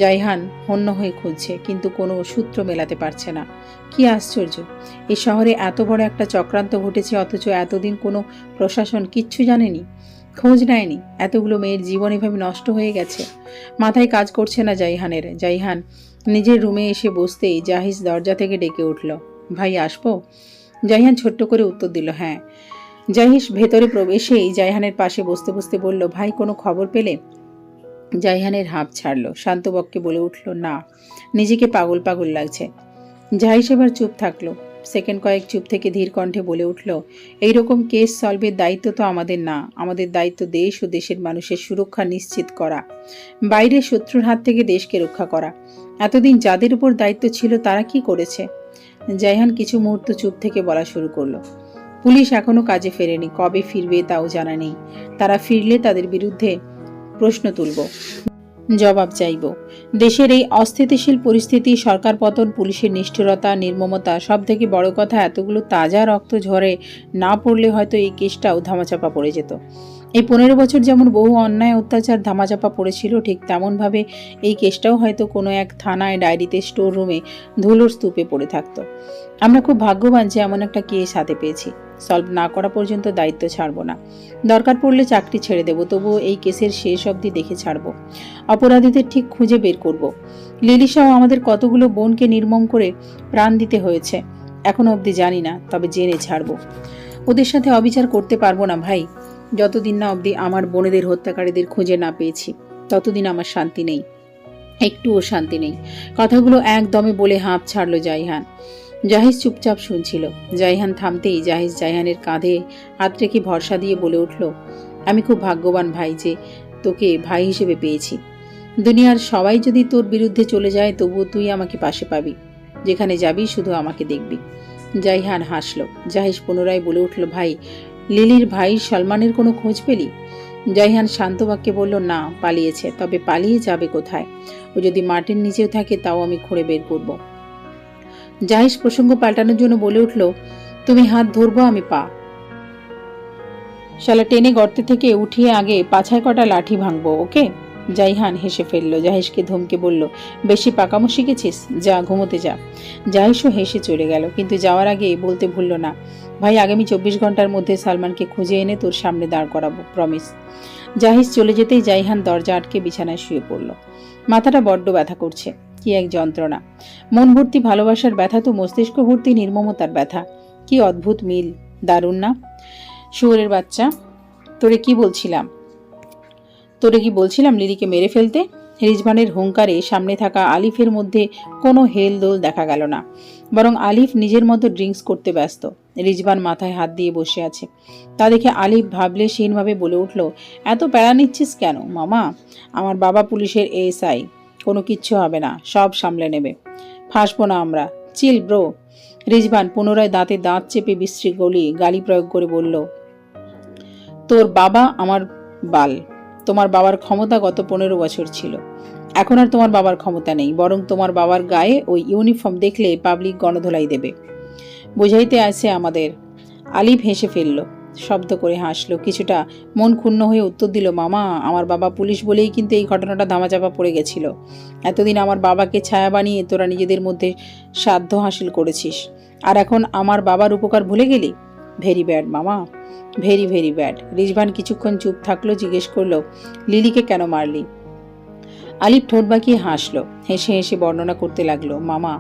Speaker 1: জাইহান হন্য হয়ে খুঁজছে, কিন্তু কোনো সূত্র মেলাতে পারছে না। কি আশ্চর্য, এই শহরে এত বড় একটা চক্রান্ত ঘটেছে, অথচ এতদিন কোনো প্রশাসন কিচ্ছু জানেনি, খোঁজ নেয়নি। এতগুলো মেয়ের জীবন এভাবে নষ্ট হয়ে গেছে। মাথায় কাজ করছে না জাইহানের। জাইহান নিজের রুমে এসে বসতেই জাহিস দরজা থেকে ডেকে উঠল, ভাই আসবো? জাইহান ছোট্ট করে উত্তর দিল, হ্যাঁ। জাহিস ভেতরে প্রবেশেই জাইহানের পাশে বসতে বসতে বলল, ভাই, কোনো খবর পেলে? জাইহানের হাঁপ ছাড়ল। শান্তবককে বলে উঠল, না, নিজেকে পাগল পাগল লাগছে। জাহিস এবার চুপ থাকলো। সেকেন্ড কয়েক চুপ থেকে ধীর কণ্ঠে বলে উঠল, এইরকম কেস সলভের দায়িত্ব তো আমাদের না। আমাদের দায়িত্ব দেশ ও দেশের মানুষের সুরক্ষা নিশ্চিত করা, বাইরের শত্রুর হাত থেকে দেশকে রক্ষা করা। এতদিন যাদের উপর দায়িত্ব ছিল তারা কি করেছে? জাইহান কিছু মুহূর্ত চুপ থেকে বলা শুরু করলো, পুলিশ এখনো কাজে ফেরেনি, কবে ফিরবে তাও জানা নেই। তারা ফিরলে তাদের বিরুদ্ধে প্রশ্ন তুলব, জবাব চাইব। দেশের এই অস্থিতিশীল পরিস্থিতি, সরকার পতন, পুলিশের নিষ্ঠুরতা, নির্মমতা, সব থেকে বড় কথা এতগুলো তাজা রক্ত ঝরে না পড়লে হয়তো এই কেসটাও ধামাচাপা পড়ে যেত। এই 15 বছর যেমন বহু অন্যায় অত্যাচার ধামাচাপা পড়েছিল, ঠিক তেমনভাবে এই কেসটাও হয়তো কোনো এক থানায়, ডায়েরিতে, স্টোর রুমে ধুলোর স্তূপে পড়ে থাকতো। আমরা খুব ভাগ্যবান যে এমন একটা কেস হাতে পেয়েছি। সলভ না করা পর্যন্ত দায়িত্ব ছাড়বো না। দরকার পড়লে চাকরি ছেড়ে দেবো, তবুও এই কেসের শেষ অবধি দেখে ছাড়বো। অপরাধীদের ঠিক খুঁজে বের করব। লিলিসাও আমাদের কতগুলো বোনকে নির্মম করে প্রাণ দিতে হয়েছে, এখনো অবধি জানি না, তবে জেনে ছাড়বো। ওদের সাথে অবিচার করতে পারবো না ভাই। যতদিন না অবধি আমার বোনেদের হত্যাকারীদের খুঁজে না পেয়েছি, ততদিন আমার শান্তি নেই, একটুও শান্তি নেই। কথাগুলো একদমে বলে হাঁপ ছাড়ল জাইহান। জাহিস চুপচাপ শুনছিল। জাইহান থামতেই জাহিস জাইহানের কাঁধে হাত রেখে ভরসা দিয়ে বলে উঠল, আমি খুব ভাগ্যবান ভাই যে তোকে ভাই হিসেবে পেয়েছি। দুনিয়ার সবাই যদি তোর বিরুদ্ধে চলে যায়, তবুও তুই আমাকে পাশে পাবি। যেখানে যাবি শুধু আমাকে দেখবি। জাইহান হাসল। জাহিস পুনরায় বলে উঠল, ভাই, লিলির ভাই সলমানের কোনো খোঁজ পেলি? জাইহান শান্ত বাক্যে বলল, না, পালিয়েছে। তবে পালিয়ে যাবে কোথায়? ও যদি মাটির নিচেও থাকে তাও আমি খুঁড়ে বের করব। জাহিস প্রসঙ্গ পাল্টানোর জন্য বলে উঠল, তুমি হাত ধরবো, আমি পা। শালা টেনে গর্তে থেকে উঠিয়ে আগে পাছায় কটা লাঠি ভাঙবো, ওকে? জাইহান হেসে ফেলল। জাহিসকে ধমকে বলল, বেশি পাকামো শিখেছিস? যা ঘুমোতে যা। জাহিসও হেসে চলে গেল, কিন্তু যাওয়ার আগে বলতে ভুলল না, ভাই, আগামী 24 ঘন্টার মধ্যে সালমানকে খুঁজে এনে তোর সামনে দাঁড় করাবো, প্রমিস। জাহিস চলে যেতেই জাইহান দরজা আটকে বিছানায় শুয়ে পড়ল। মাথাটা বড্ড ব্যথা করছে, কি এক যন্ত্রণা। মন ভর্তি ভালোবাসার ব্যথা তো মস্তিষ্ক ভর্তি নির্মমতার ব্যথা। কি অদ্ভুত মিল, দারুণ না? শুয়োরের বাচ্চা, তোরে কি বলছিলাম লিলিকে মেরে ফেলতে? রিজভানের হুঙ্কারে সামনে থাকা আলিফের মধ্যে কোনো হেলদোল দেখা গেল না, বরং আলিফ নিজের মতো ড্রিঙ্কস করতে ব্যস্ত। রিজভান মাথায় হাত দিয়ে বসে আছে। তা দেখে আলিফ ভাবলে হীনভাবে বলে উঠল, এত প্যারা নিচ্ছিস কেন মামা? আমার বাবা পুলিশের এএসআই, কোনো কিচ্ছু হবে না, সব সামলে নেবে। ফাঁসবো না আমরা, চিল ব্রো। রিজভান পুনরায় দাঁতে দাঁত চেপে বিশ্রী গালি প্রয়োগ করে বলল, তোর বাবা আমার বাল। তোমার বাবার ক্ষমতা গত 15 বছর ছিল, এখন আর তোমার বাবার ক্ষমতা নেই, বরং তোমার বাবার গায়ে ওই ইউনিফর্ম দেখলে পাবলিক গণধোলাই দেবে। বোঝাইতে আসে আমাদের। আলিফ হেসে ফেলল, শব্দ করে হাসলো, কিছুটা মন ক্ষুণ্ণ হয়ে উত্তর দিল, মামা, আমার বাবা পুলিশ বলেই কিন্তু এই ঘটনাটা ধামাচাপা পড়ে গেছিল। এতদিন আমার বাবাকে ছায়া বানিয়ে তোরা নিজেদের মধ্যে সাধ্য হাসিল করেছিস, আর এখন আমার বাবার উপকার ভুলে গেলি? ভেরি ব্যাড মামা, ভেরি ভেরি ব্যাড। রিজভান কিছুক্ষণ চুপ থাকলো, জিজ্ঞেস করলো, লিলিকে কেন মারলি? আলিফ ঠোঁট বাঁকিয়ে হাসলো, হেসে হেসে বর্ণনা করতে লাগলো, মামা,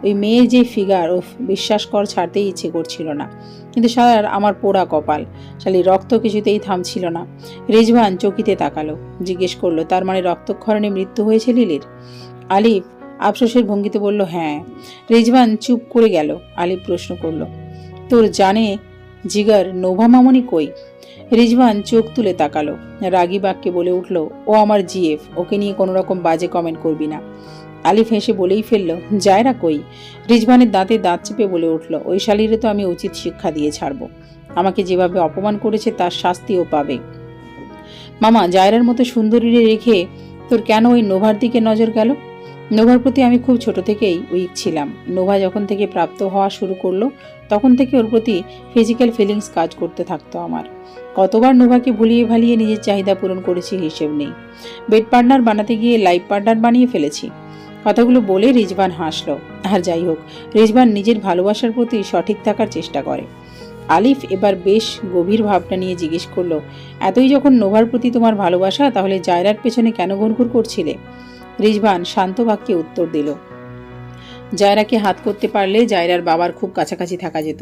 Speaker 1: ওই মেয়ের যে ফিগার, বিশ্বাস কর ছাড়তেই ইচ্ছে করছিল না, কিন্তু শালার আমার পোড়া কপাল, শালির রক্ত কিছুতেই থামছিল না। রিজভান চকিতে তাকালো, জিজ্ঞেস করলো, তার মানে রক্তক্ষরণে মৃত্যু হয়েছে লিলির? আলিফ আফসোসের ভঙ্গিতে বলল, হ্যাঁ। রিজভান চুপ করে গেল। আলিফ প্রশ্ন করলো, তোর জানে জিগার নোভা মামনি কই? রিজভান চোখ তুলে তাকালো, রাগী বাক্যে বলে উঠল, ও আমার জিএফ, ওকে নিয়ে কোনো রকম বাজে কমেন্ট করবি না। আলিফ হেসে বলেই ফেলল, জায়রা কই? রিজভানের দাঁতে দাঁত চেপে বলে উঠল, ওই শালিরে তো আমি উচিত শিক্ষা দিয়ে ছাড়বো। আমাকে যেভাবে অপমান করেছে তার শাস্তিও পাবে। মামা, জায়রার মতো সুন্দরীরে রেখে তোর কেন ওই নোভার দিকে নজর গেল? নোভার প্রতি আমি খুব ছোট থেকেই উইক ছিলাম। নোভা যখন থেকে প্রাপ্ত হওয়া শুরু করলো, তখন থেকে ওর প্রতি ফিজিক্যাল ফিলিংস কাজ করতে থাকতো আমার। কতবার নোভাকে ভুলিয়ে ভালিয়ে নিজের চাহিদা পূরণ করেছি হিসেব নেই। বেড পার্টনার বানাতে গিয়ে লাইফ পার্টনার বানিয়ে ফেলেছি। কথাগুলো বলে রিজভান হাসলো। আর যাই হোক, রিজভান নিজের ভালোবাসার প্রতি সঠিক থাকার চেষ্টা করে। আলিফ এবার বেশ গভীর ভাবনা নিয়ে জিজ্ঞেস করলো, এতই যখন নোভার প্রতি তোমার ভালোবাসা, তাহলে জায়রার পেছনে কেন ঘুরঘুর করছিলে? রিজভান শান্ত বাক্যে উত্তর দিল, জায়রাকে হাত করতে পারলে জায়রার বাবার খুব কাছাকাছি থাকা যেত।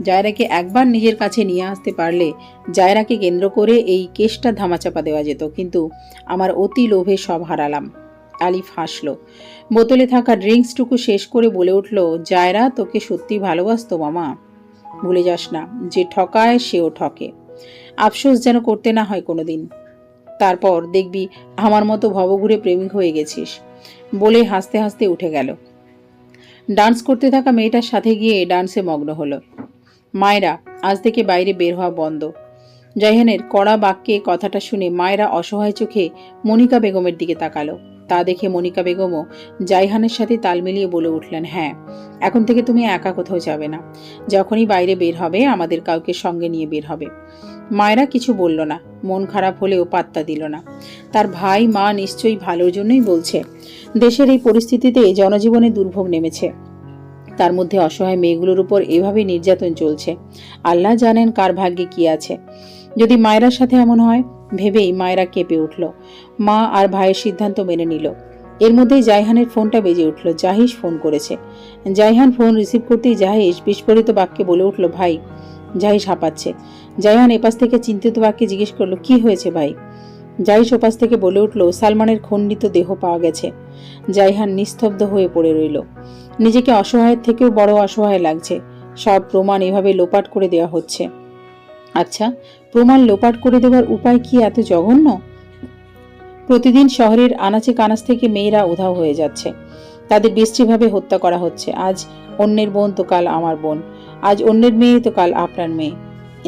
Speaker 1: জায়রাকে একবার নিজের কাছে নিয়ে আসতে পারলে জায়রাকে কেন্দ্র করে এই কেসটা ধামাচাপা দেওয়া যেত, কিন্তু আমার অতি লোভে সব হারালাম। আলিফ হাসল। বোতলে থাকা ড্রিঙ্কসটুকু শেষ করে বলে উঠল, জায়রা তোকে সত্যি ভালোবাসতো মামা। ভুলে যাস না, যে ঠকায় সেও ঠকে। আফসোস যেন করতে না হয় কোনোদিন। তারপর দেখবি আমার মতো ভবঘুরে প্রেমিক হয়ে গেছিস। বলে হাসতে হাসতে উঠে গেল। ডান্স করতে থাকা মেয়েটার সাথে গিয়ে ডান্সে মগ্ন হলো। মায়েরা, আজ থেকে বাইরে বের হওয়া বন্ধ। জাইহানের কড়া বাক্যে কথাটা শুনে মায়েরা অসহায় চোখে মনিকা বেগমের দিকে তাকালো। তা দেখে মনিকা বেগমও জাইহানের সাথে তাল মিলিয়ে বলে উঠলেন, হ্যাঁ, এখন থেকে তুমি একা কোথাও যাবে না। যখনই বাইরে বের হবে আমাদের কাউকে সঙ্গে নিয়ে বের হবে। মায়েরা কিছু বলল না, মন খারাপ হলেও পাত্তা দিল না। তার ভাই মা নিশ্চয়ই ভালোর জন্যই বলছে। দেশের এই পরিস্থিতিতে জনজীবনে দুর্ভোগ নেমেছে, তার মধ্যে অসহায় মেয়েগুলোর উপর এভাবে নির্যাতন চলছে। আল্লাহ জানেন কার ভাগ্যে কি আছে। যদি মায়েরার সাথে এমন হয় ভেবেই মায়েরা কেঁপে উঠল। মা আর ভাইয়ের সিদ্ধান্ত মেনে নিল। এর মধ্যেই জাইহানের ফোনটা বেজে উঠল। জাহিস ফোন করেছে। জাইহান ফোন রিসিভ করতেই জাহিস বিস্ফোরিত বাক্যে বলে উঠল, ভাই। জাহিস হাঁপাচ্ছে। জাইহান এপাশ থেকে চিন্তিত বাক্যে জিজ্ঞেস করলো, কি হয়েছে ভাই? জাহিস ওপাশ থেকে বলে উঠল, সালমানের খণ্ডিত দেহ পাওয়া গেছে। জাইহান নিস্তব্ধ হয়ে পড়ে রইল। নিজেকে অসহায়ের থেকেও বড় অসহায় লাগছে। সব প্রমাণ এভাবে লোপাট করে দেওয়া হচ্ছে। আচ্ছা, প্রমাণ লোপাট করে দেওয়ার উপায় কি এত জঘন্য? প্রতিদিন শহরের আনাচে কানাচ থেকে মেয়েরা উধাও হয়ে যাচ্ছে। তাদের বিশ্রীভাবে হত্যা করা হচ্ছে। আজ অন্যের বোন তো কাল আমার বোন, আজ অন্যের মেয়ে তো কাল আপনার মেয়ে।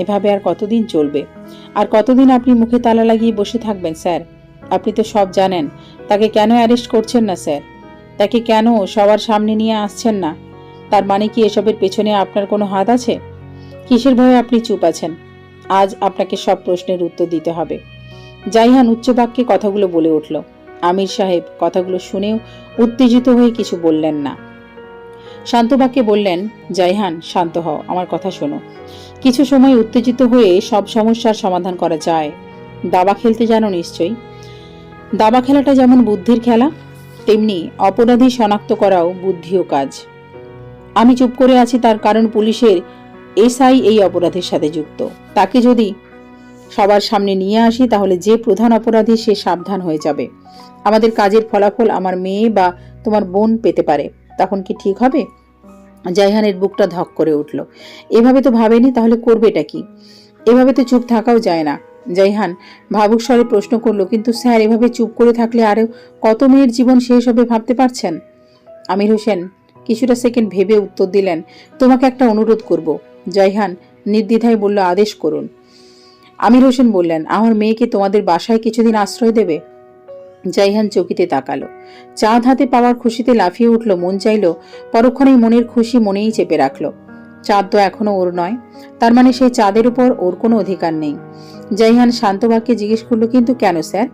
Speaker 1: এভাবে আর কতদিন চলবে? আর কতদিন আপনি মুখে তালা লাগিয়ে বসে থাকবেন স্যার? আপনি তো সব জানেন। তাকে কেন অ্যারেস্ট করছেন না স্যার? তাকে কেন সবার সামনে নিয়ে আসছেন না? তার মানে কি এসবের পেছনে আপনার কোনো হাত আছে? কিসের ভয়ে আপনি চুপ আছেন? আজ আপনাকে সব প্রশ্নের উত্তর দিতে হবে। জাইহান উচ্চ বাক্যে কথাগুলো বলে উঠল। আমির সাহেব কথাগুলো শুনেও উত্তেজিত হয়ে কিছু বললেন না। শান্ত বাক্যে বললেন, জাইহান শান্ত হও, আমার কথা শোনো। কিছু সময় উত্তেজিত হয়ে সব সমস্যার সমাধান করা যায়। দাবা খেলতে জানো নিশ্চয়ই। দাবা খেলাটা যেমন বুদ্ধির খেলা, তেমনি অপরাধী শনাক্ত করাও বুদ্ধিও কাজ। আমি চুপ করে আছি তার কারণ পুলিশের এসআই এই অপরাধের সাথে যুক্ত। তাকে যদি সবার সামনে নিয়ে আসি তাহলে যে প্রধান অপরাধী সে সাবধান হয়ে যাবে। আমাদের কাজের ফলাফল আমার মেয়ে বা তোমার বোন পেতে পারে। তখন কি ঠিক হবে? জাইহানের বুকটা ধক করে উঠল। এভাবে তো ভাবেনি, তাহলে করবেটা কি? এভাবে তো চুপ থাকাও যায় না। জাইহান ভাবুক স্বরে প্রশ্ন করলো, কিন্তু স্যার এভাবে চুপ করে থাকলে আরো কত মেয়ের জীবন শেষ হবে ভাবতে পারছেন? আমির হোসেন কিছুটা সেকেন্ড ভেবে উত্তর দিলেন, তোমাকে একটা অনুরোধ করব। জাইহান নির্দ্বিধায় বলল, আদেশ করুন। আমির হোসেন বললেন, আমার মেয়েকে তোমাদের বাসায় কিছুদিন আশ্রয় দেবে? জাইহান চকিতে তাকালো। চাঁদ হাতে পাওয়ার খুশিতে লাফিয়ে উঠল। মন চাইল পরক্ষণেই মনের খুশি মনেই চেপে রাখলো। চাঁদ তো এখনো ওর নয়, তার মানে সেই চাঁদের উপর ওর কোনো অধিকার নেই। জাইহান শান্ত বাক্যে জিজ্ঞেস করলো, কিন্তু কেন স্যার?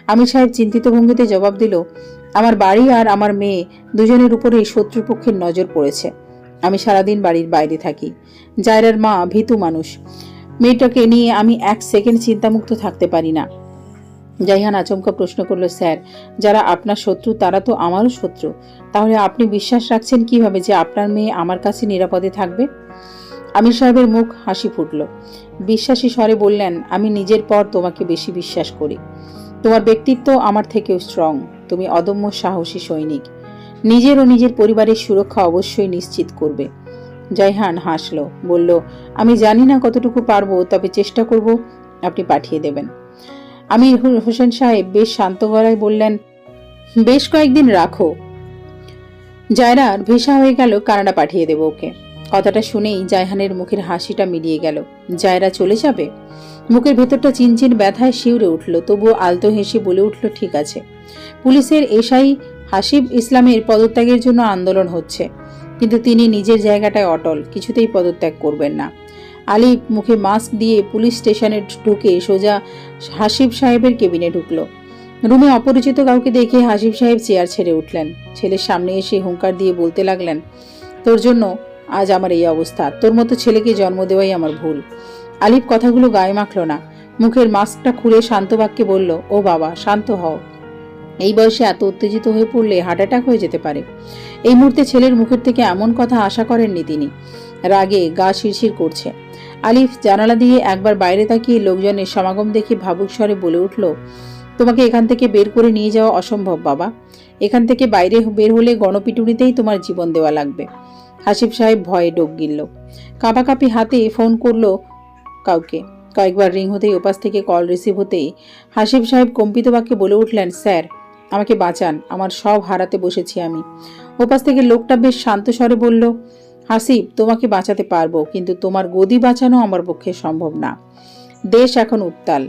Speaker 1: আমির সাহেব চিন্তিত ভঙ্গিতে জবাব দিল, আমার বাড়ি আর আমার মেয়ে দুজনের উপরেই শত্রুপক্ষের নজর পড়েছে। আমি সারাদিন বাড়ির বাইরে থাকি। জায়রার মা ভীতু মানুষ। মেয়েটাকে নিয়ে আমি এক সেকেন্ড চিন্তামুক্ত থাকতে পারি না। জাইহান আচমকা প্রশ্ন করলো, স্যার, যারা আপনার শত্রু তারা তো আমারও শত্রু। তাহলে আপনি বিশ্বাস রাখছেন কিভাবে যে আপনার মেয়ে আমার কাছে নিরাপদে থাকবে? আমির সাহেবের মুখ হাসি ফুটল। বিশ্বাসী স্বরে বললেন, আমি নিজের পর তোমাকে বেশি বিশ্বাস করি। তোমার ব্যক্তিত্ব আমার থেকেও স্ট্রং। তুমি অদম্য সাহসী সৈনিক। নিজের ও নিজের পরিবারের সুরক্ষা অবশ্যই নিশ্চিত করবে। জাইহান হাসল, বলল, আমি জানি না কতটুকু পারবো, তবে চেষ্টা করব। আপনি পাঠিয়ে দেবেন। আমির হোসেন সাহেব বেশ শান্ত গলায় বললেন, বেশ কয়েকদিন রাখো। জায়রার ভিসা হয়ে গেল, কানাডা পাঠিয়ে দেব ওকে। কথাটা শুনেই জাইহানের মুখের হাসিটা মিলিয়ে গেল। জায়রা চলে যাবে? মুখের ভেতরটা চিনচিন ব্যথায় শিউরে উঠল, তবুও আলতো হেসে বলে উঠল, ঠিক আছে। পুলিশের এসআই হাসিব ইসলামের পদত্যাগের জন্য আন্দোলন হচ্ছে, কিন্তু তিনি নিজের জায়গাটায় অটল, কিছুতেই পদত্যাগ করবেন না। আলিফ মুখে মাস্ক দিয়ে পুলিশ স্টেশনে ঢুকে সোজা হাসিব সাহেবের কেবিনে ঢুকলো। রুমে অপরিচিত কাউকে দেখে হাসিব সাহেব চেয়ার ছেড়ে উঠলেন। ছেলের সামনে এসে হুঙ্কার দিয়ে বলতে লাগলেন, তোর জন্য আজ আমার এই অবস্থা। তোর মতো ছেলেকে জন্ম দেওয়াই আমার ভুল। আলিফ কথাগুলো গায়ে মাখল না। মুখের মাস্কটা খুলে শান্ত বাক্যে বলল, ও বাবা, শান্ত হও। এই বয়সে এত উত্তেজিত হয়ে পড়লে হার্ট অ্যাটাক হয়ে যেতে পারে। এই মুহূর্তে ছেলের মুখের থেকে এমন কথা আশা করেননি তিনি। রাগে গা শিরশির করছে। আলিফ জানালা দিয়ে একবার বাইরে তাকিয়ে লোকজনের সমাগম দেখে ভাবুক স্বরে বলে উঠল, তোমাকে এখান থেকে বের করে নিয়ে যাওয়া অসম্ভব বাবা। এখান থেকে বাইরে বের হলে গণপিটুনিতেই তোমার জীবন দেওয়া লাগবে। হাসিব সাহেব ভয়ে ডোক গিলল। কাঁপাকাঁপি হাতে ফোন করলো কাউকে। কয়েকবার রিং হতেই ওপাশ থেকে কল রিসিভ হতেই হাসিব সাহেব কম্পিত বাক্যে বলে উঠলেন, স্যার আমাকে বাঁচান, আমার সব হারাতে বসেছি আমি। ওপাশ থেকে লোকটা বেশ শান্ত স্বরে বলল, হাসিব তোমাকে বাঁচাতে পারবো, কিন্তু তোমার গদি বাঁচানো আমার পক্ষে সম্ভব না। দেশ এখন উত্তাল,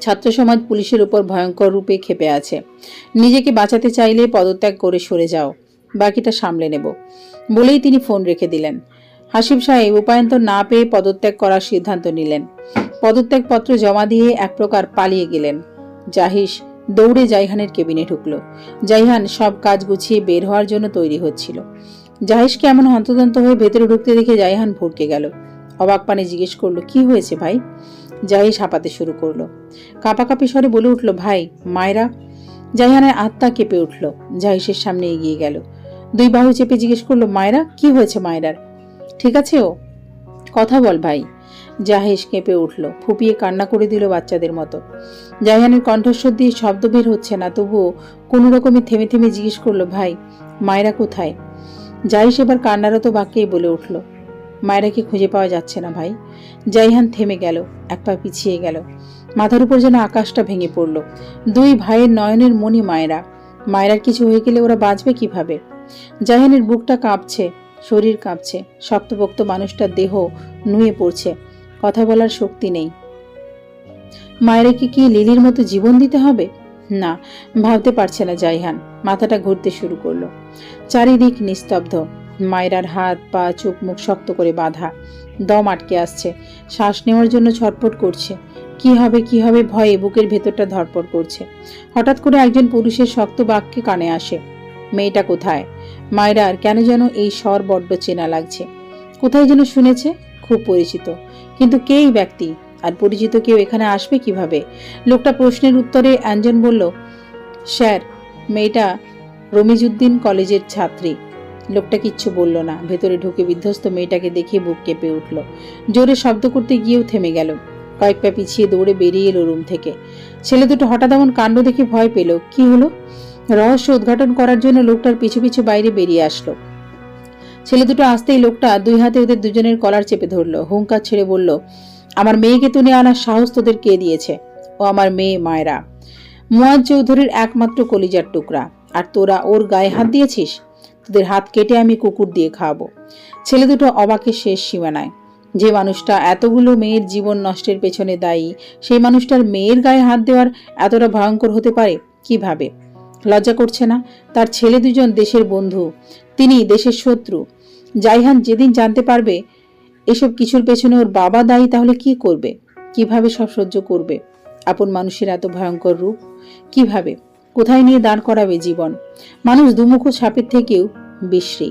Speaker 1: ছাত্র সমাজ পুলিশের উপর ভয়ঙ্কর রূপে ক্ষেপে আছে। নিজেকে বাঁচাতে চাইলে পদত্যাগ করে সরে যাও, বাকিটা সামলে নেব। বলেই তিনি ফোন রেখে দিলেন। হাসিব সাহেব উপায়ন্তর না পেয়ে পদত্যাগ করার সিদ্ধান্ত নিলেন। পদত্যাগপত্র জমা দিয়ে এক প্রকার পালিয়ে গেলেন। জাহিস দৌড়ে জাইহানের কেবিনে ঢুকলো। জাইহান সব কাজ গুছিয়ে বের হওয়ার জন্য তৈরি হচ্ছিল। জাহিসকে এমন হন্তদন্ত হয়ে ভেতরে ঢুকতে দেখে জাইহান ভড়কে গেল। অবাক পানে জিজ্ঞেস করলো, কি হয়েছে ভাই? জাহিস হাঁপাতে শুরু করলো। কাঁপাকাঁপি স্বরে বলে উঠল, ভাই মায়রা। জাইহানের আত্মা কেঁপে উঠল। জাহিসের সামনে এগিয়ে গেল, দুই বাহু চেপে জিজ্ঞেস করলো, মায়রা কি হয়েছে? মায়রার ঠিক আছে ও? কথা বল ভাই। জাহিস কেঁপে উঠল, ফুপিয়ে কান্না করে দিল বাচ্চাদের মতো। জাইহানের কণ্ঠস্বর দিয়ে শব্দ বের হচ্ছে না, তবুও কোনো রকমে থেমে থেমে জিজ্ঞেস করলো, ভাই মায়রা কোথায়? জাহিস এবার কান্নারত বাক্যেই বলে উঠল, মায়রাকে খুঁজে পাওয়া যাচ্ছে না ভাই। জাইহান থেমে গেল, এক পা পিছিয়ে গেল। মাথার উপর যেন আকাশটা ভেঙে পড়ল। দুই ভাইয়ের নয়নের মণি মায়রা। মায়রার কিছু হয়ে গেলে ওরা বাঁচবে কিভাবে? জাইহানের বুকটা কাঁপছে, শরীর কাঁপছে। শক্তপোক্ত মানুষটার দেহ নুয়ে পড়ছে, কথা বলার শক্তি নেই। মায়েরাকে কি লিলির মতো জীবন দিতে হবে? না, ভাবতে পারছে না জাইহান। মাথাটা ঘুরতে শুরু করলো। চারিদিক নিস্তব্ধ। মায়েরার হাত পা চোখ মুখ শক্ত করে বাঁধা, দম আটকে আসছে, শ্বাস নেওয়ার জন্য ছটফট করছে। কি হবে কি হবে ভয়ে বুকের ভেতরটা ধড়পড় করছে। হঠাৎ করে একজন পুরুষের শক্ত বাক্যে কানে আসে, মেয়েটা কোথায়? মায়রার কেন যেন এই স্বর বড্ড চেনা লাগছে। কোথায় যেন শুনেছে, খুব পরিচিত। কিন্তু কে এই ব্যক্তি? আর পরিচিত কেউ এখানে আসবে কিভাবে? লোকটা প্রশ্নের উত্তরে অ্যাঞ্জন বলল, স্যার মেয়েটা রমিজউদ্দিন কলেজের ছাত্রী। লোকটা কিচ্ছু বলল না। ভেতরে ঢুকে বিধ্বস্ত মেয়েটাকে দেখে বুক কেঁপে উঠল। জোরে শব্দ করতে গিয়েও থেমে গেল। কয়েক পা পিছিয়ে দৌড়ে বেরিয়ে এলো রুম থেকে। ছেলে দুটো হঠাৎ এমন কাণ্ড দেখে ভয় পেল। কি হলো? রহস্য উদ্ঘাটন করার জন্য লোকটার পিছু পিছু বাইরে বেরিয়ে আসলো। ছেলে দুটো আসতেই লোকটা দুই হাতে ওদের দুজনের কলার চেপে ধরলো। হুঙ্কার ছেড়ে বলল, আমার মেয়েকে তুলে আনার সাহস তোদের কে দিয়েছে? ও আমার মেয়ে মায়রা, মুয়াজ চৌধুরীর একমাত্র কলিজার টুকরা, আর তোরা ওর গায়ে হাত দিয়েছিস? তোদের হাত কেটে আমি কুকুর দিয়ে খাওয়াবো। ছেলে দুটো অবাকের শেষ সীমানায়। যে মানুষটা এতগুলো মেয়ের জীবন নষ্টের পেছনে দায়ী, সেই মানুষটার মেয়ের গায়ে হাত দেওয়ার এতটা ভয়ঙ্কর হতে পারে কিভাবে? লজ্জা করছে না? তার ছেলে দুজন দেশের বন্ধু, তিনি দেশের শত্রু। জাইহান যেদিন জানতে পারবে এসব কিছুর পেছনে ওর বাবা দায়ী, তাহলে কি করবে? কিভাবে সব সহ্য করবে? আপন মানুষের এত ভয়ঙ্কর রূপ কিভাবে, কোথায় নিয়ে দাঁড় করাবে জীবন? মানুষ দুমুখো সাপের থেকেও বিশ্রী।